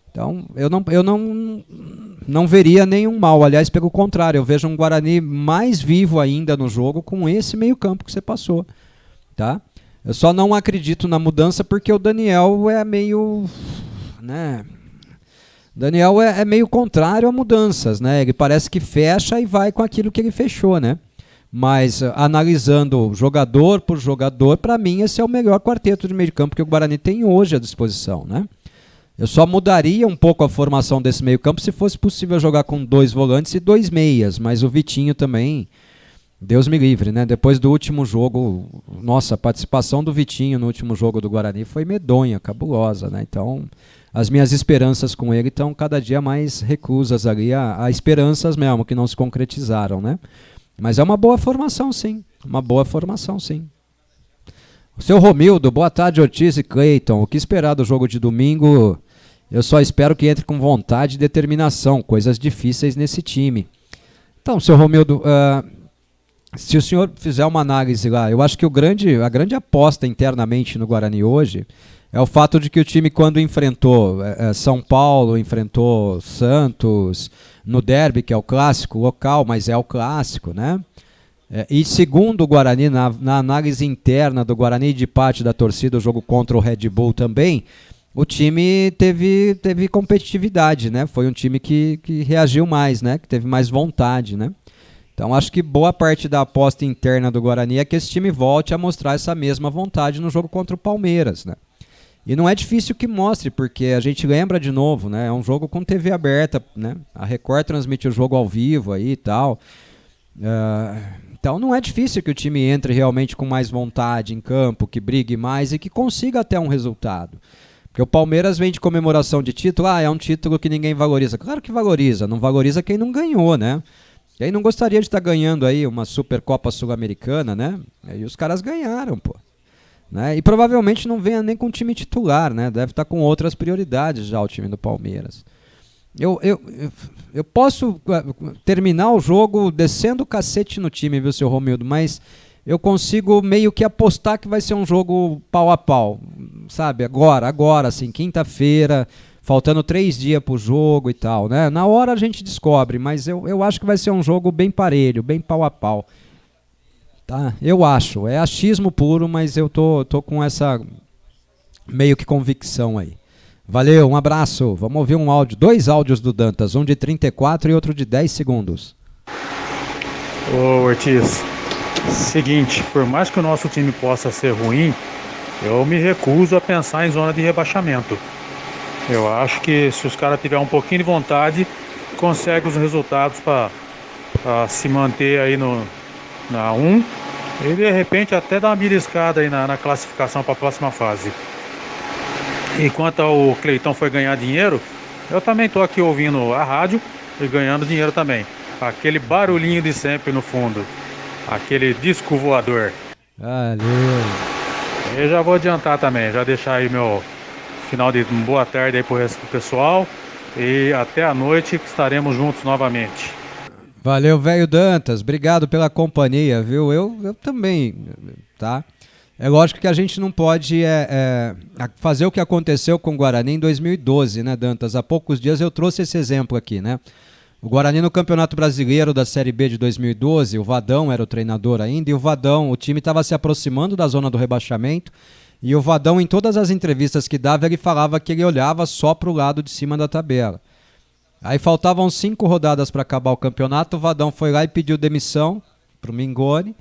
Então, eu não veria nenhum mal. Aliás, pelo contrário, eu vejo um Guarani mais vivo ainda no jogo com esse meio-campo que você passou. Tá? Eu só não acredito na mudança porque o Daniel é meio... né? Daniel é meio contrário a mudanças, né? Ele parece que fecha e vai com aquilo que ele fechou, né? Mas analisando jogador por jogador, para mim esse é o melhor quarteto de meio-campo que o Guarani tem hoje à disposição, né? Eu só mudaria um pouco a formação desse meio-campo se fosse possível jogar com 2 volantes e 2 meias, mas o Vitinho também, Deus me livre, né? Depois do último jogo, nossa, a participação do Vitinho no último jogo do Guarani foi medonha, cabulosa, né? Então, as minhas esperanças com ele estão cada dia mais reclusas ali, a esperanças mesmo, que não se concretizaram, né? Mas é uma boa formação, sim. Uma boa formação, sim. O seu Romildo, boa tarde, Ortiz e Cleiton. O que esperar do jogo de domingo? Eu só espero que entre com vontade e determinação, coisas difíceis nesse time. Então, seu Romildo, se o senhor fizer uma análise lá, eu acho que a grande aposta internamente no Guarani hoje é o fato de que o time, quando enfrentou São Paulo, enfrentou Santos, no derby, que é o clássico local, mas é o clássico, né? E segundo o Guarani, na análise interna do Guarani de parte da torcida, o jogo contra o Red Bull também, o time teve competitividade, né? Foi um time que reagiu mais, né? Que teve mais vontade, né? Então acho que boa parte da aposta interna do Guarani é que esse time volte a mostrar essa mesma vontade no jogo contra o Palmeiras, né? E não é difícil que mostre, porque a gente lembra de novo, né? É um jogo com TV aberta, né? A Record transmite o jogo ao vivo aí e tal. Então não é difícil que o time entre realmente com mais vontade em campo, que brigue mais e que consiga até um resultado. Porque o Palmeiras vem de comemoração de título, é um título que ninguém valoriza. Claro que valoriza, não valoriza quem não ganhou, né? Quem não gostaria de estar ganhando aí uma Supercopa Sul-Americana, né? E os caras ganharam, pô. Né? E provavelmente não venha nem com o time titular, né? Deve estar com outras prioridades já o time do Palmeiras. Eu posso terminar o jogo descendo o cacete no time, viu, seu Romildo? Mas eu consigo meio que apostar que vai ser um jogo pau a pau, sabe? Agora, assim, quinta-feira, faltando 3 dias pro jogo e tal, né? Na hora a gente descobre, mas eu acho que vai ser um jogo bem parelho, bem pau a pau. Tá? Eu acho, é achismo puro, mas eu tô com essa meio que convicção aí. Valeu, um abraço. Vamos ouvir um áudio, 2 áudios do Dantas, um de 34 e outro de 10 segundos. Ô Ortiz, seguinte, por mais que o nosso time possa ser ruim, eu me recuso a pensar em zona de rebaixamento. Eu acho que se os caras tiverem um pouquinho de vontade, conseguem os resultados para se manter aí na 1 e de repente até dar uma beliscada aí na classificação para a próxima fase. Enquanto o Cleitão foi ganhar dinheiro, eu também estou aqui ouvindo a rádio e ganhando dinheiro também. Aquele barulhinho de sempre no fundo, aquele disco voador. Valeu. Eu já vou adiantar também, já deixar aí meu final de boa tarde aí pro resto do pessoal e até a noite que estaremos juntos novamente. Valeu, velho Dantas, obrigado pela companhia, viu? Eu também, tá? É lógico que a gente não pode fazer o que aconteceu com o Guarani em 2012, né, Dantas? Há poucos dias eu trouxe esse exemplo aqui, né? O Guarani no Campeonato Brasileiro da Série B de 2012, o Vadão era o treinador ainda, e o time estava se aproximando da zona do rebaixamento, e o Vadão, em todas as entrevistas que dava, ele falava que ele olhava só para o lado de cima da tabela. Aí faltavam 5 rodadas para acabar o campeonato, o Vadão foi lá e pediu demissão para o Mingoni,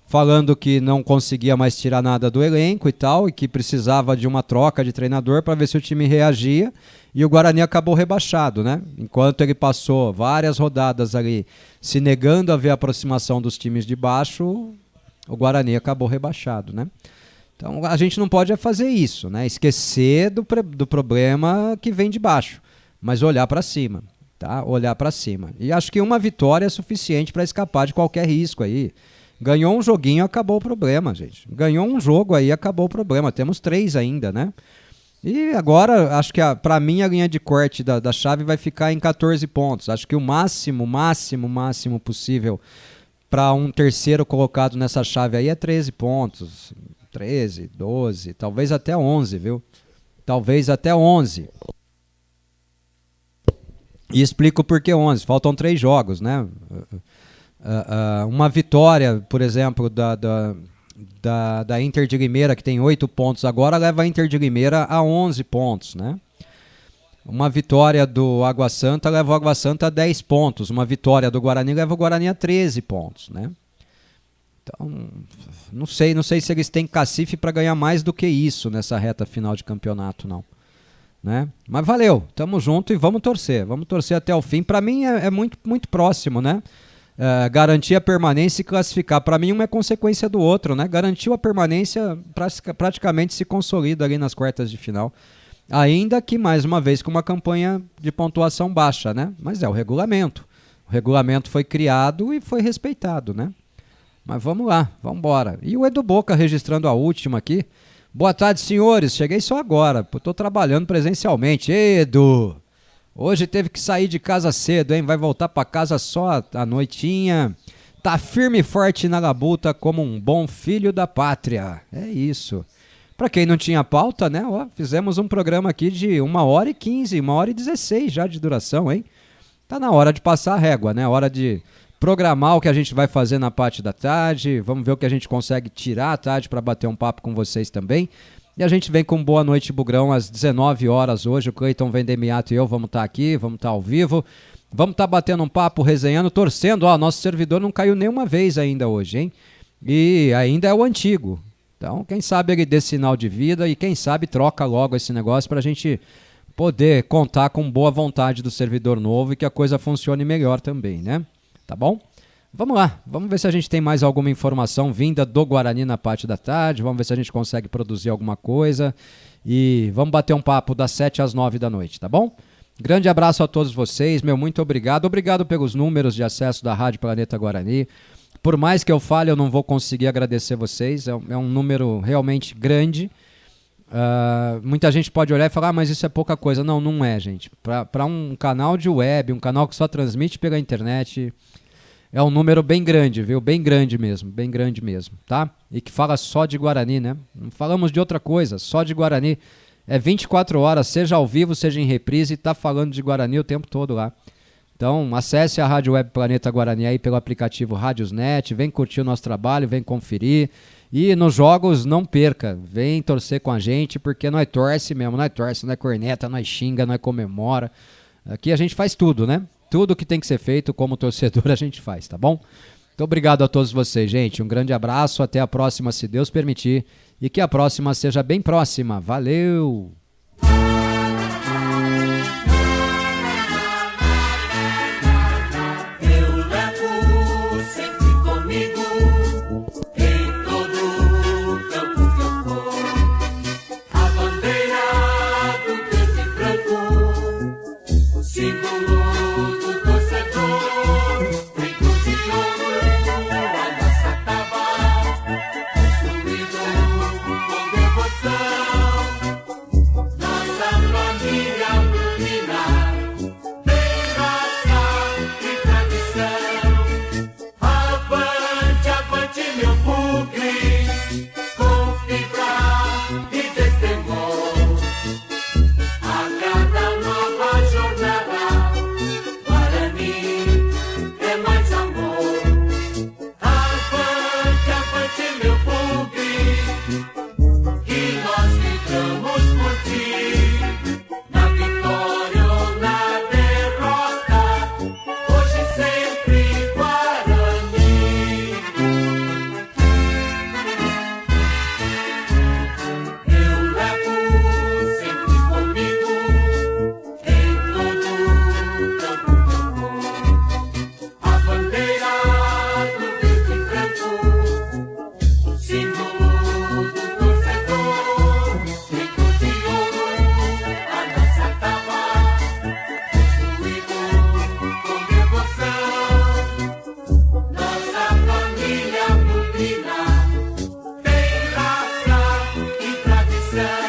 falando que não conseguia mais tirar nada do elenco e tal, e que precisava de uma troca de treinador para ver se o time reagia, e o Guarani acabou rebaixado, né? Enquanto ele passou várias rodadas ali se negando a ver a aproximação dos times de baixo, o Guarani acabou rebaixado, né? Então a gente não pode fazer isso, né? Esquecer do problema que vem de baixo, mas olhar para cima, tá? Olhar para cima. E acho que uma vitória é suficiente para escapar de qualquer risco aí. Ganhou um joguinho, acabou o problema, gente. Ganhou um jogo aí, acabou o problema. Temos 3 ainda, né? E agora, acho que para mim a linha de corte da chave vai ficar em 14 pontos. Acho que o máximo possível para um terceiro colocado nessa chave aí é 13 pontos. 13, 12, talvez até 11, viu? Talvez até 11. E explico por que 11. Faltam 3 jogos, né? Uma vitória, por exemplo, da Inter de Limeira, que tem 8 pontos agora, leva a Inter de Limeira a 11 pontos, né? Uma vitória do Água Santa leva o Água Santa a 10 pontos. Uma vitória do Guarani leva o Guarani a 13 pontos, né? Então, não sei se eles têm cacife para ganhar mais do que isso nessa reta final de campeonato, não. Né? Mas valeu, tamo junto e vamos torcer até o fim. Para mim é muito, muito próximo, né? Garantir a permanência e classificar. Para mim, um é consequência do outro, né? Garantiu a permanência, praticamente se consolida ali nas quartas de final. Ainda que, mais uma vez, com uma campanha de pontuação baixa, né? Mas é o regulamento. O regulamento foi criado e foi respeitado, né? Mas vamos lá, vamos embora. E o Edu Boca registrando a última aqui. Boa tarde, senhores. Cheguei só agora. Estou trabalhando presencialmente. Edu! Hoje teve que sair de casa cedo, hein? Vai voltar para casa só à noitinha. Tá firme e forte na labuta como um bom filho da pátria. É isso. Para quem não tinha pauta, né? Ó, fizemos um programa aqui de 1h15, 1h16 já de duração, hein? Tá na hora de passar a régua, né? Hora de programar o que a gente vai fazer na parte da tarde. Vamos ver o que a gente consegue tirar à tarde para bater um papo com vocês também. E a gente vem com Boa Noite Bugrão às 19 horas hoje. O Cleiton Vendemiato e eu vamos estar aqui, vamos estar ao vivo. Vamos estar batendo um papo, resenhando, torcendo. Ó, nosso servidor não caiu nenhuma vez ainda hoje, hein? E ainda é o antigo. Então, quem sabe ele dê sinal de vida e quem sabe troca logo esse negócio para a gente poder contar com boa vontade do servidor novo e que a coisa funcione melhor também, né? Tá bom? Vamos lá, vamos ver se a gente tem mais alguma informação vinda do Guarani na parte da tarde, vamos ver se a gente consegue produzir alguma coisa e vamos bater um papo das 7 às 9 da noite, tá bom? Grande abraço a todos vocês, meu muito obrigado. Obrigado pelos números de acesso da Rádio Planeta Guarani. Por mais que eu fale, eu não vou conseguir agradecer vocês, é um número realmente grande. Muita gente pode olhar e falar, mas isso é pouca coisa. Não, não é, gente. Para um canal de web, um canal que só transmite pela internet... É um número bem grande, viu? Bem grande mesmo, tá? E que fala só de Guarani, né? Não falamos de outra coisa, só de Guarani. É 24 horas, seja ao vivo, seja em reprise, e tá falando de Guarani o tempo todo lá. Então, acesse a Rádio Web Planeta Guarani aí pelo aplicativo Rádiosnet, vem curtir o nosso trabalho, vem conferir. E nos jogos, não perca, vem torcer com a gente, porque nós torce mesmo, nós corneta, nós xinga, nós comemora. Aqui a gente faz tudo, né? Tudo que tem que ser feito como torcedor a gente faz, tá bom? Muito obrigado a todos vocês, gente. Um grande abraço, até a próxima, se Deus permitir. E que a próxima seja bem próxima. Valeu! Tem raça e tradição.